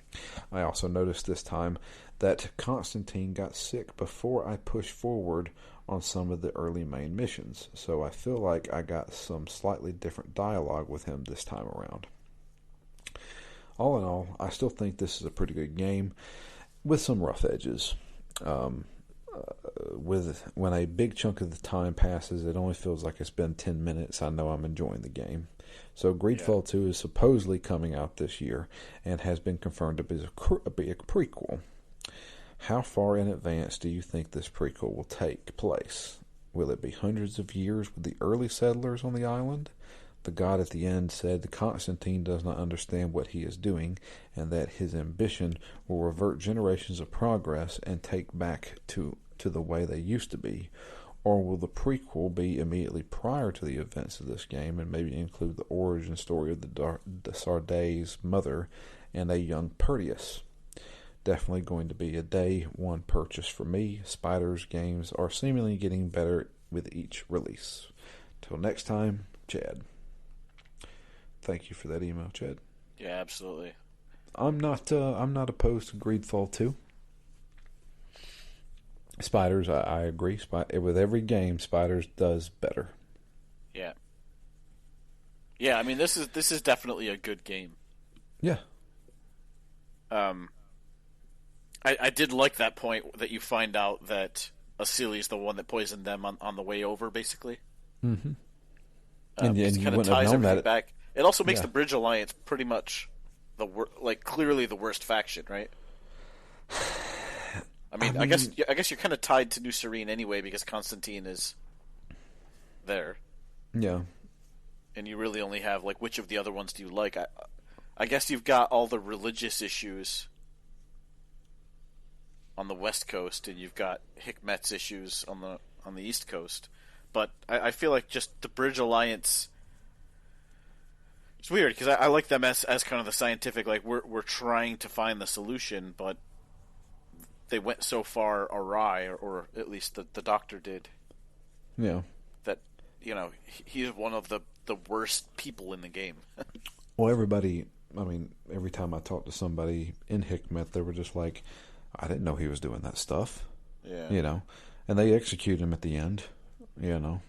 I also noticed this time that Constantine got sick before I pushed forward on some of the early main missions, so I feel like I got some slightly different dialogue with him this time around. All in all, I still think this is a pretty good game with some rough edges. When a big chunk of the time passes, it only feels like it's been 10 minutes. I know I'm enjoying the game. So Greedfall 2 is supposedly coming out this year and has been confirmed to be a prequel. How far in advance do you think this prequel will take place? Will it be hundreds of years with the early settlers on the island? The god at the end said that Constantine does not understand what he is doing and that his ambition will revert generations of progress and take back to the way they used to be. Or will the prequel be immediately prior to the events of this game and maybe include the origin story of the Sarday's mother and a young Perdius? Definitely going to be a day one purchase for me. Spider's games are seemingly getting better with each release. Till next time, Chad. Thank you for that email, Chad. Yeah, absolutely. I'm not opposed to Greedfall 2. Spiders, I agree. With every game, Spiders does better. Yeah. Yeah, I mean this is definitely a good game. Yeah. I did like that point that you find out that Asili is the one that poisoned them on the way over, basically. Mm-hmm. And you kind of wouldn't have ties known everything that. back. It also makes the Bridge Alliance pretty much clearly the worst faction, right? I mean, I guess you're kind of tied to New Serene anyway because Constantine is there. Yeah. And you really only have which of the other ones do you like? I guess you've got all the religious issues on the West Coast, and you've got Hikmet's issues on the East Coast. But I feel like just the Bridge Alliance. It's weird because I like them as kind of the scientific, we're trying to find the solution, but they went so far awry, or at least the doctor did. Yeah. That he's one of the worst people in the game. Well, everybody. I mean, every time I talked to somebody in Hikmet, they were just like, "I didn't know he was doing that stuff." Yeah. And they execute him at the end. Not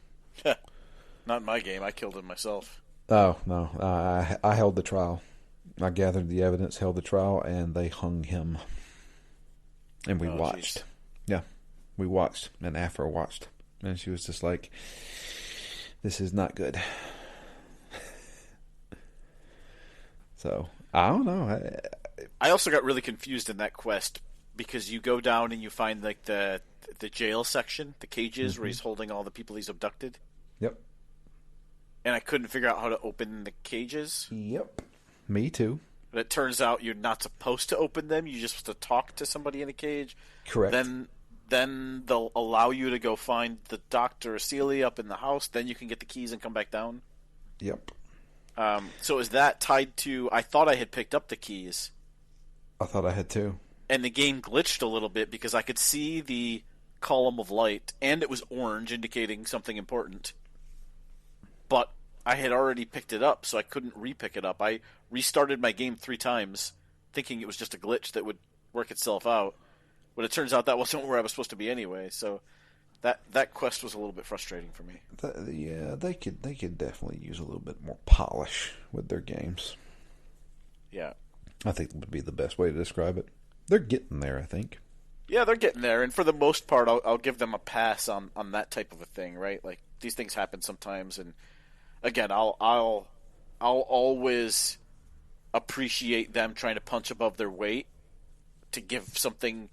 in my game. I killed him myself. Oh no, I held the trial. I gathered the evidence, held the trial, and they hung him. And we watched. Geez. Yeah, we watched, and Afro watched, and she was just like, "This is not good." So I don't know. I also got really confused in that quest because you go down and you find the jail section, the cages where he's holding all the people he's abducted. Yep. And I couldn't figure out how to open the cages. Yep. Me too. But it turns out you're not supposed to open them. You're just supposed to talk to somebody in a cage. Correct. Then they'll allow you to go find the Dr. Celia up in the house. Then you can get the keys and come back down. Yep. So is that tied to... I thought I had picked up the keys. I thought I had too. And the game glitched a little bit because I could see the column of light, and it was orange, indicating something important. But I had already picked it up, so I couldn't re-pick it up. I restarted my game 3 times, thinking it was just a glitch that would work itself out. But it turns out that wasn't where I was supposed to be anyway, so that quest was a little bit frustrating for me. Yeah, they could definitely use a little bit more polish with their games. Yeah. I think that would be the best way to describe it. They're getting there, I think. Yeah, they're getting there, and for the most part, I'll give them a pass on that type of a thing, right? Like, these things happen sometimes, and again, I'll always appreciate them trying to punch above their weight to give something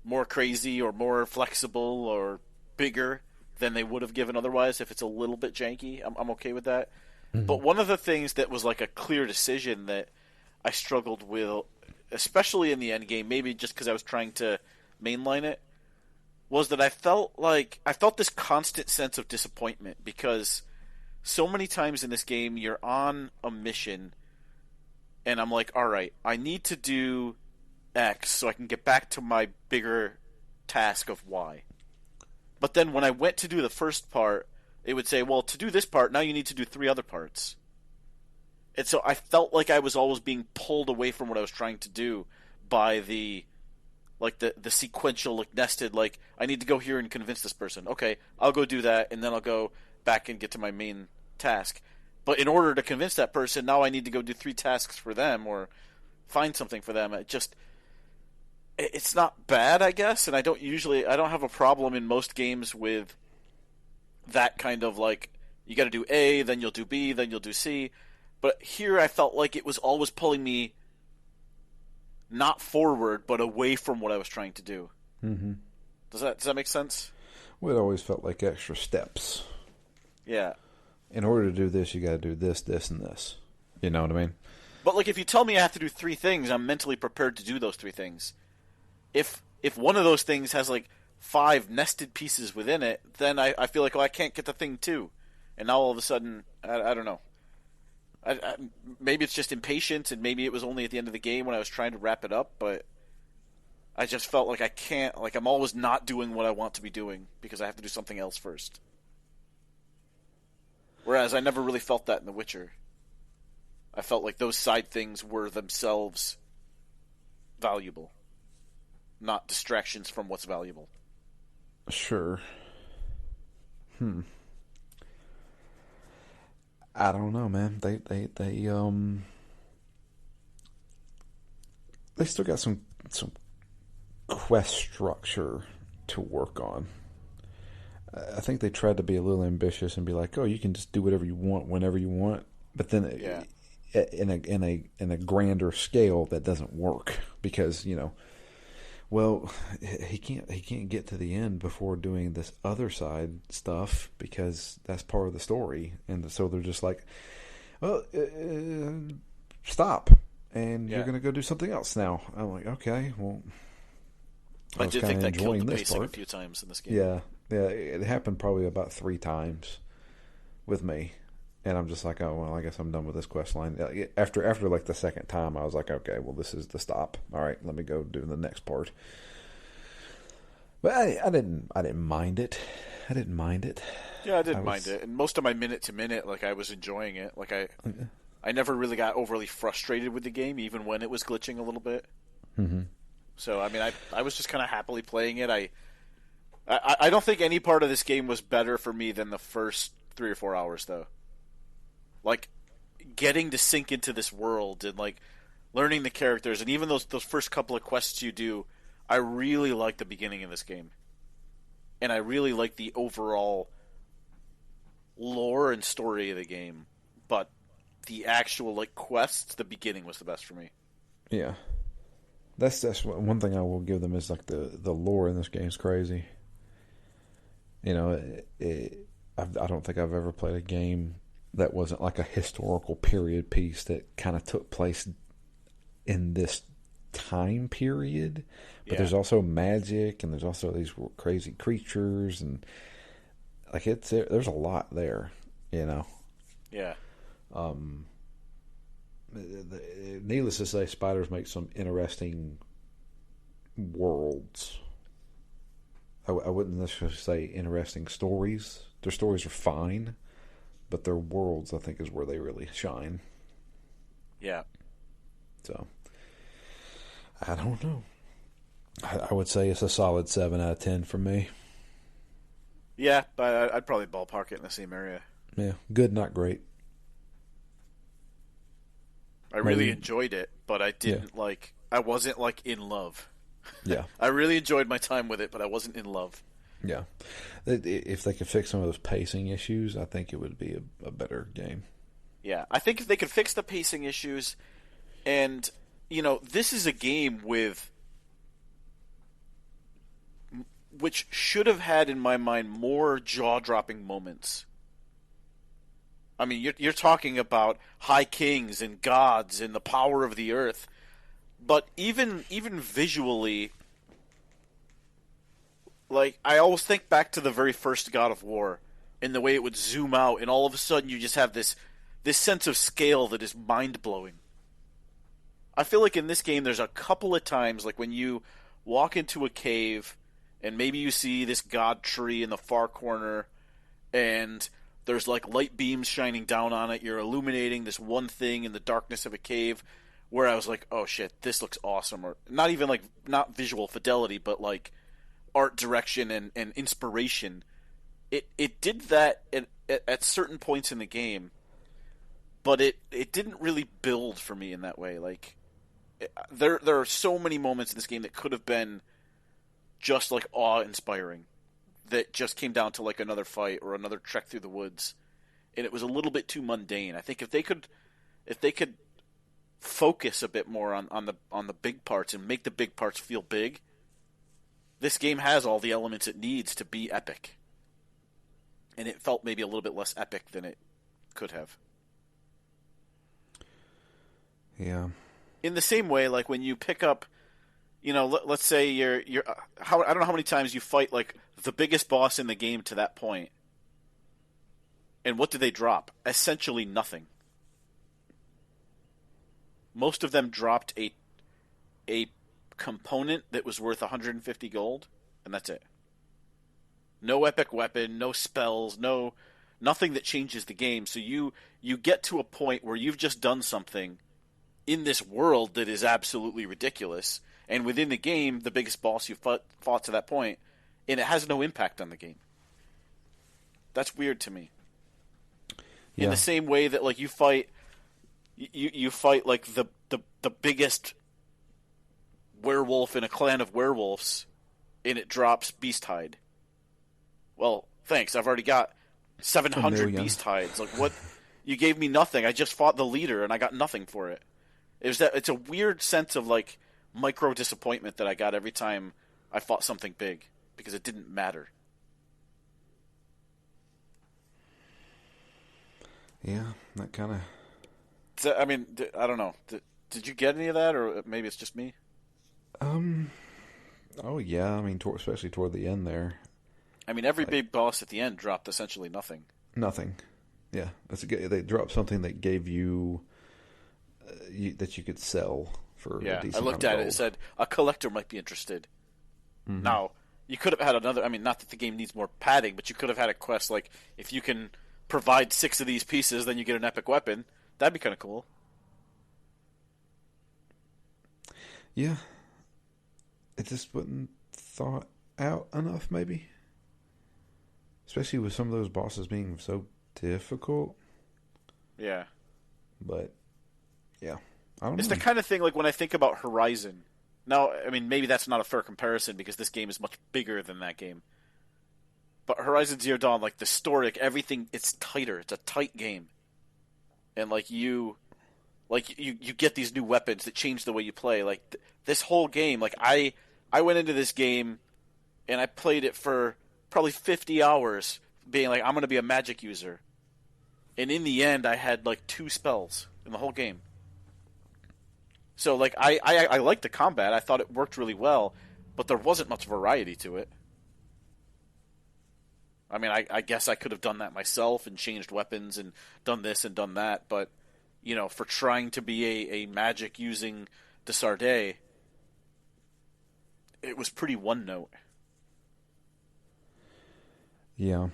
more crazy or more flexible or bigger than they would have given otherwise. If it's a little bit janky, I'm okay with that. Mm-hmm. But one of the things that was like a clear decision that I struggled with, especially in the end game, maybe just because I was trying to mainline it, was that I felt this constant sense of disappointment because so many times in this game you're on a mission and I'm like, all right, I need to do X so I can get back to my bigger task of Y. But then when I went to do the first part, it would say, well, to do this part, now you need to do 3 other parts. And so I felt like I was always being pulled away from what I was trying to do by the sequential, like, nested, like, I need to go here and convince this person. Okay, I'll go do that, and then I'll go back and get to my main task. But in order to convince that person, now I need to go do 3 tasks for them or find something for them. It's not bad, I guess, and I don't have a problem in most games with that kind of, like, you got to do A, then you'll do B, then you'll do C. But here I felt like it was always pulling me not forward, but away from what I was trying to do. Mm-hmm. Does that make sense? Well, it always felt like extra steps. Yeah. In order to do this, you got to do this, this, and this. You know what I mean? But, like, if you tell me I have to do 3 things, I'm mentally prepared to do those 3 things. If one of those things has, like, 5 nested pieces within it, then I feel like, oh, I can't get the thing too. And now all of a sudden, I don't know. Maybe it's just impatience, and maybe it was only at the end of the game when I was trying to wrap it up, but I just felt like I can't, like, I'm always not doing what I want to be doing because I have to do something else first. Whereas I never really felt that in The Witcher. I felt like those side things were themselves valuable, not distractions from what's valuable. Sure. I don't know, man. They still got some quest structure to work on. I think they tried to be a little ambitious and be like, "Oh, you can just do whatever you want whenever you want," but then in a grander scale, that doesn't work because well, he can't get to the end before doing this other side stuff because that's part of the story, and so they're just like, well, stop, and you're gonna go do something else now. I'm like, okay, well, I did think that killed the pacing part a few times in this game. Yeah, it happened probably about 3 times with me. And I'm just like, oh, well, I guess I'm done with this quest line. After like the second time, I was like, okay, well, this is the stop. All right, let me go do the next part. But I didn't mind it. I didn't mind it. Yeah, I didn't mind it. And most of my minute to minute, like, I was enjoying it. Like, I never really got overly frustrated with the game, even when it was glitching a little bit. Mm-hmm. So, I mean, I was just kind of happily playing it. I don't think any part of this game was better for me than the first 3 or 4 hours, though. Like, getting to sink into this world and, like, learning the characters, and even those first couple of quests you do, I really like the beginning of this game. And I really like the overall lore and story of the game. But the actual, like, quests, the beginning was the best for me. Yeah. That's one thing I will give them is, like, the lore in this game is crazy. I don't think I've ever played a game that wasn't like a historical period piece that kind of took place in this time period. But there's also magic, and there's also these crazy creatures, and like there's a lot there, Yeah. Needless to say, spiders make some interesting worlds. I wouldn't necessarily say interesting stories. Their stories are fine, but their worlds, I think, is where they really shine. Yeah. So, I don't know. I would say it's a solid 7 out of 10 for me. Yeah, but I'd probably ballpark it in the same area. Yeah, good, not great. I really enjoyed it, but I didn't I wasn't, like, in love. Yeah. I really enjoyed my time with it, but I wasn't in love. Yeah. If they could fix some of those pacing issues, I think it would be a better game. Yeah, I think if they could fix the pacing issues, and, this is a game which should have had, in my mind, more jaw-dropping moments. I mean, you're talking about high kings and gods and the power of the earth, but even visually, like, I always think back to the very first God of War and the way it would zoom out, and all of a sudden you just have this sense of scale that is mind-blowing. I feel like in this game there's a couple of times, like when you walk into a cave and maybe you see this god tree in the far corner, and there's like light beams shining down on it. You're illuminating this one thing in the darkness of a cave, where I was like, oh shit, this looks awesome. Or not even like, not visual fidelity, but like art direction and inspiration. It did that at certain points in the game, but it didn't really build for me in that way. Like, there are so many moments in this game that could have been just like awe-inspiring, that just came down to like another fight or another trek through the woods, and it was a little bit too mundane. I think if they could focus a bit more on the big parts and make the big parts feel big, this game has all the elements it needs to be epic. And it felt maybe a little bit less epic than it could have. Yeah. In the same way, like when you pick up, let's say you're I don't know how many times you fight like the biggest boss in the game to that point. And what do they drop? Essentially nothing. Most of them dropped a component that was worth 150 gold, and that's it. No epic weapon, no spells, nothing that changes the game. So you get to a point where you've just done something in this world that is absolutely ridiculous, and within the game, the biggest boss you fought to that point, and it has no impact on the game. That's weird to me. Yeah. In the same way that like you fight like the biggest werewolf in a clan of werewolves, and it drops beast hide. Well, thanks. I've already got 700 beast hides. Like, what? You gave me nothing. I just fought the leader, and I got nothing for it. It's a weird sense of, like, micro disappointment that I got every time I fought something big, because it didn't matter. Yeah, that kind of... So, I mean, I don't know. Did you get any of that, or maybe it's just me? Oh, yeah. I mean, especially toward the end there. I mean, every big boss at the end dropped essentially nothing. Nothing. Yeah, they dropped something that gave you, that you could sell for a decent amount of gold. I looked at it. It said a collector might be interested. Mm-hmm. Now, you could have had another. I mean, not that the game needs more padding, but you could have had a quest like, if you can provide 6 of these pieces, then you get an epic weapon. That'd be kind of cool. Yeah, it just wasn't thought out enough, maybe. Especially with some of those bosses being so difficult. Yeah. But, yeah. I don't know. It's the kind of thing, like, when I think about Horizon. Now, I mean, maybe that's not a fair comparison because this game is much bigger than that game. But Horizon Zero Dawn, like, the story, everything, it's tighter. It's a tight game. And, like, you get these new weapons that change the way you play. Like, this whole game, like, I went into this game and I played it for probably 50 hours being like, I'm going to be a magic user. And in the end, I had like 2 spells in the whole game. So like, I liked the combat. I thought it worked really well, but there wasn't much variety to it. I mean, I guess I could have done that myself and changed weapons and done this and done that, but, for trying to be a magic using Desarde, it was pretty one note. Yeah.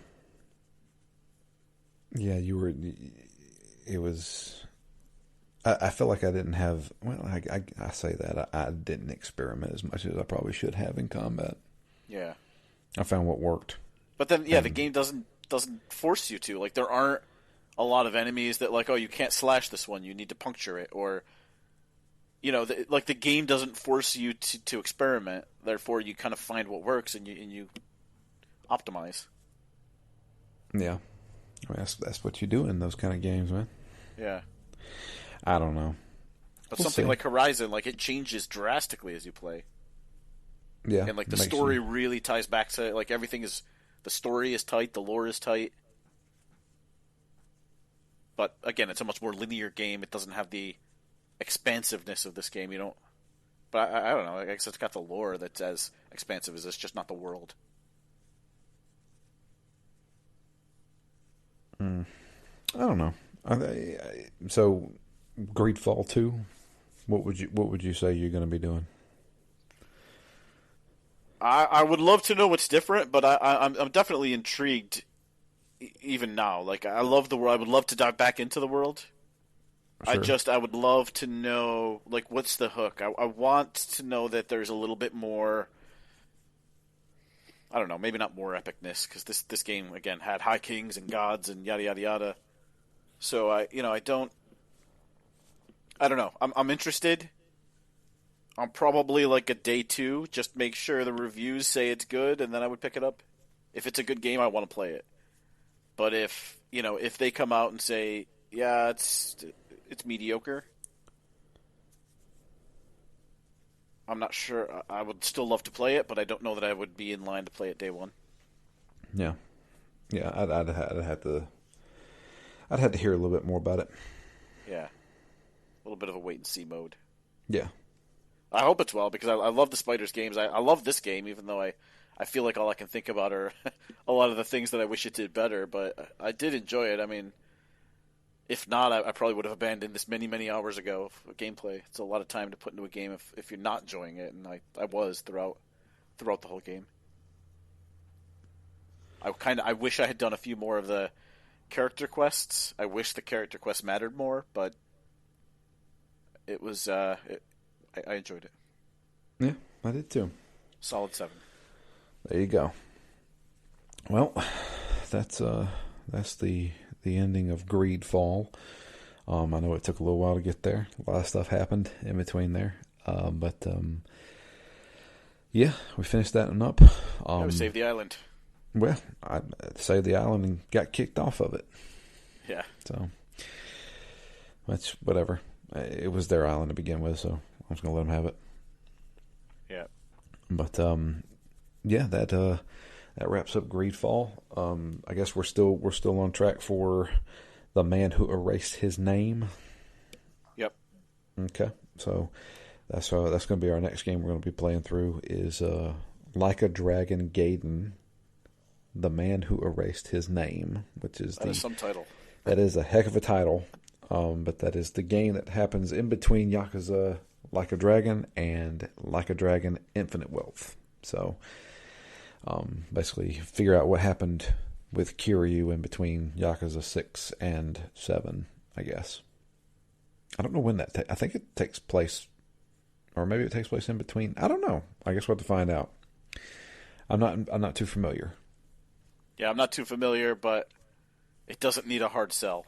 Yeah, it was... I feel like I didn't have... Well, I say that. I didn't experiment as much as I probably should have in combat. Yeah. I found what worked. But then, yeah, the game doesn't force you to. Like, there aren't a lot of enemies that, like, oh, you can't slash this one, you need to puncture it, or... the game doesn't force you to experiment. Therefore, you kind of find what works and you optimize. Yeah, I mean, that's what you do in those kind of games, man. Yeah, I don't know, but something like Horizon, like, it changes drastically as you play. Yeah, and like the story really ties back to, like, everything is, the story is tight, the lore is tight. But again, it's a much more linear game. It doesn't have the expansiveness of this game. You don't. But I don't know. I guess it's got the lore that's as expansive as this, just not the world. I don't know. So, Greedfall 2, what would you say you're going to be doing? I would love to know what's different, but I'm definitely intrigued even now. Like, I love the world. I would love to dive back into the world. Sure. I would love to know, like, what's the hook? I want to know that there's a little bit more. I don't know, maybe not more epicness, because this game again had high kings and gods and yada yada yada. So I don't know. I'm interested. I'm probably like a day two. Just make sure the reviews say it's good, and then I would pick it up. If it's a good game, I want to play it. But if they come out and say, yeah, it's mediocre, I'm not sure. I would still love to play it, but I don't know that I would be in line to play it day one. Yeah, yeah. I'd have to hear a little bit more about it. Yeah, a little bit of a wait and see mode. Yeah. I hope it's well because I love the Spiders games. I love this game, even though I feel like all I can think about are a lot of the things that I wish it did better. But I did enjoy it. I mean, if not, I probably would have abandoned this many, many hours ago of gameplay. It's a lot of time to put into a game if you're not enjoying it, and I was throughout the whole game. I wish I had done a few more of the character quests. I wish the character quests mattered more, but it was I enjoyed it. Yeah, I did too. Solid 7. There you go. Well, that's the ending of Greedfall. I know it took a little while to get there. A lot of stuff happened in between there, but yeah, we finished that one up. We saved the island. Well, I saved the island and got kicked off of it. Yeah. So that's whatever. It was their island to begin with, so I was going to let them have it. Yeah. But yeah, that wraps up Greedfall. I guess we're still on track for The Man Who Erased His Name. Yep. Okay, so that's going to be our next game we're going to be playing through is Like a Dragon Gaiden, The Man Who Erased His Name, which is some title. That is a heck of a title. But that is the game that happens in between Yakuza Like a Dragon and Like a Dragon Infinite Wealth. So basically figure out what happened with Kiryu in between Yakuza 6 and 7, I guess. I don't know when that I think it takes place, or maybe it takes place in between. I don't know. I guess we'll have to find out. I'm not too familiar. Yeah, I'm not too familiar, but it doesn't need a hard sell.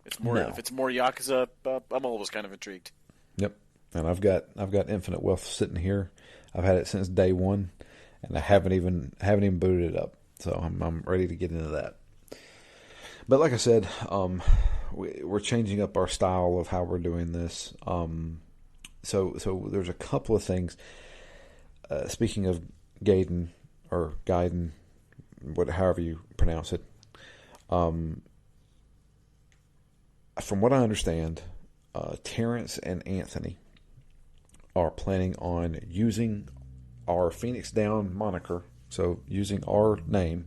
It's more if it's more Yakuza, I'm always kind of intrigued. Yep, and I've got Infinite Wealth sitting here. I've had it since day one, and I haven't even booted it up. So I'm ready to get into that. But like I said, we're changing up our style of how we're doing this. So there's a couple of things. Speaking of Gaiden or Gaiden, however you pronounce it. From what I understand, Terrence and Anthony are planning on using our Phoenix Down moniker, so using our name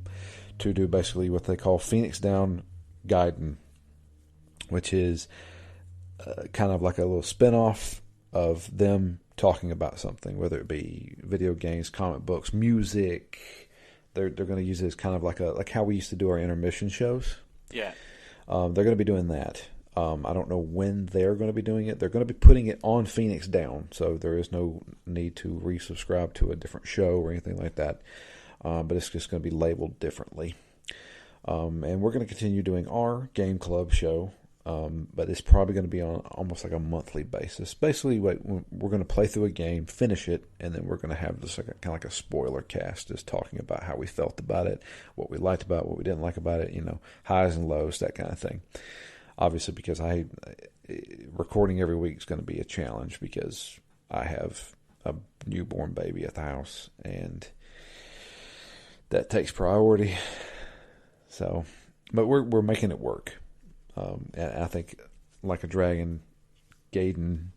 to do basically what they call Phoenix Down Gaiden, which is kind of like a little spin-off of them talking about something, whether it be video games, comic books, music. They're going to use it as kind of like how we used to do our intermission shows. Yeah. They're going to be doing that. I don't know when they're going to be doing it. They're going to be putting it on Phoenix Down, so there is no need to resubscribe to a different show or anything like that. But it's just going to be labeled differently. And we're going to continue doing our Game Club show, but it's probably going to be on almost like a monthly basis. Basically, we're going to play through a game, finish it, and then we're going to have this kind of like a spoiler cast, just talking about how we felt about it, what we liked about it, what we didn't like about it, highs and lows, that kind of thing. Obviously, because recording every week is going to be a challenge because I have a newborn baby at the house, and that takes priority. So, but we're making it work. And I think Like a Dragon, Gaiden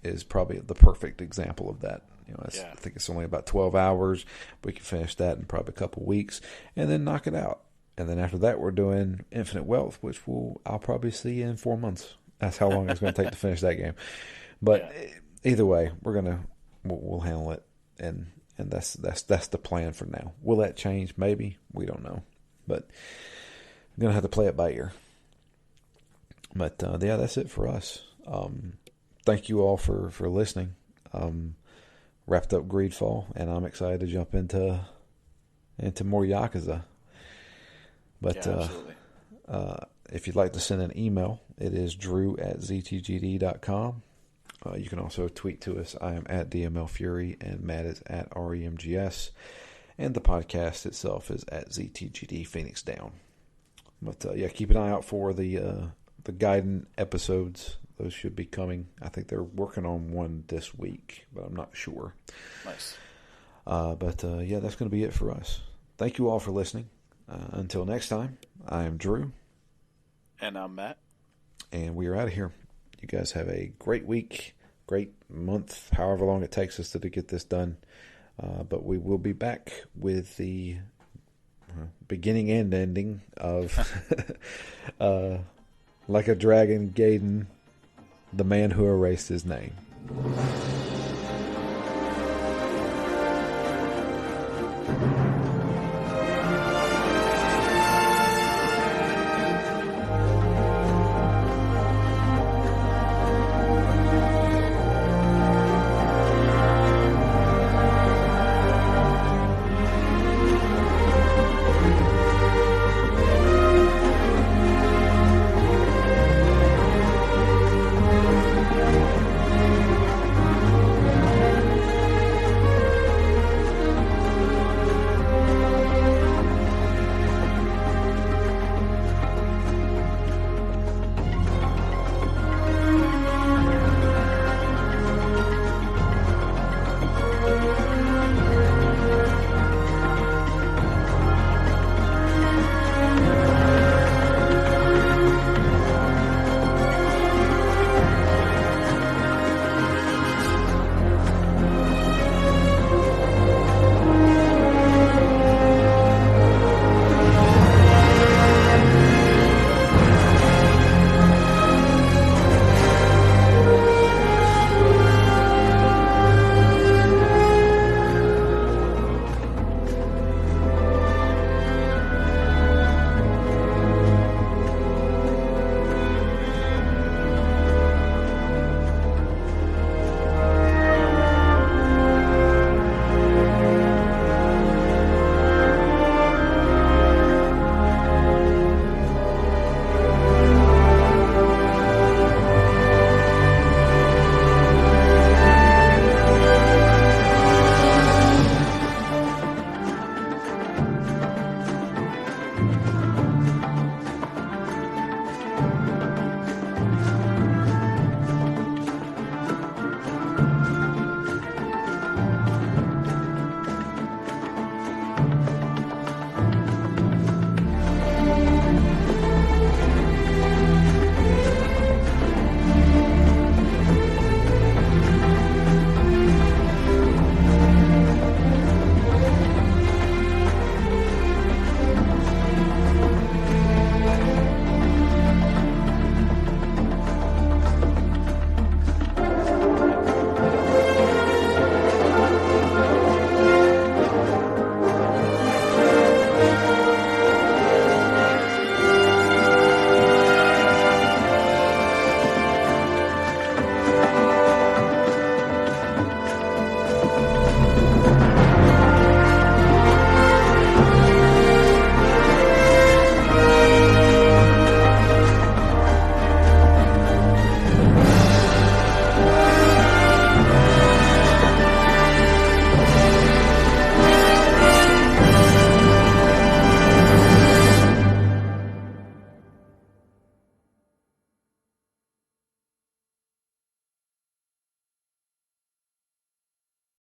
is probably the perfect example of that. I think it's only about 12 hours. We can finish that in probably a couple weeks and then knock it out. And then after that, we're doing Infinite Wealth, which I'll probably see in 4 months. That's how long it's going to take to finish that game. But either way, we'll handle it, and and that's the plan for now. Will that change? Maybe, we don't know, but I'm gonna have to play it by ear. But yeah, that's it for us. Thank you all for listening. Wrapped up Greedfall, and I'm excited to jump into more Yakuza. But yeah, absolutely. If you'd like to send an email, it is drew@ztgd.com. You can also tweet to us. I am at DMLFury, and Matt is at REMGS. And the podcast itself is at ZTGD Phoenix Down. But yeah, keep an eye out for the Gaiden episodes. Those should be coming. I think they're working on one this week, but I'm not sure. Nice. But yeah, that's going to be it for us. Thank you all for listening. Until next time, I am Drew. And I'm Matt. And we are out of here. You guys have a great week, great month, however long it takes us to get this done. But we will be back with the beginning and ending of Like a Dragon Gaiden, the man who erased his name.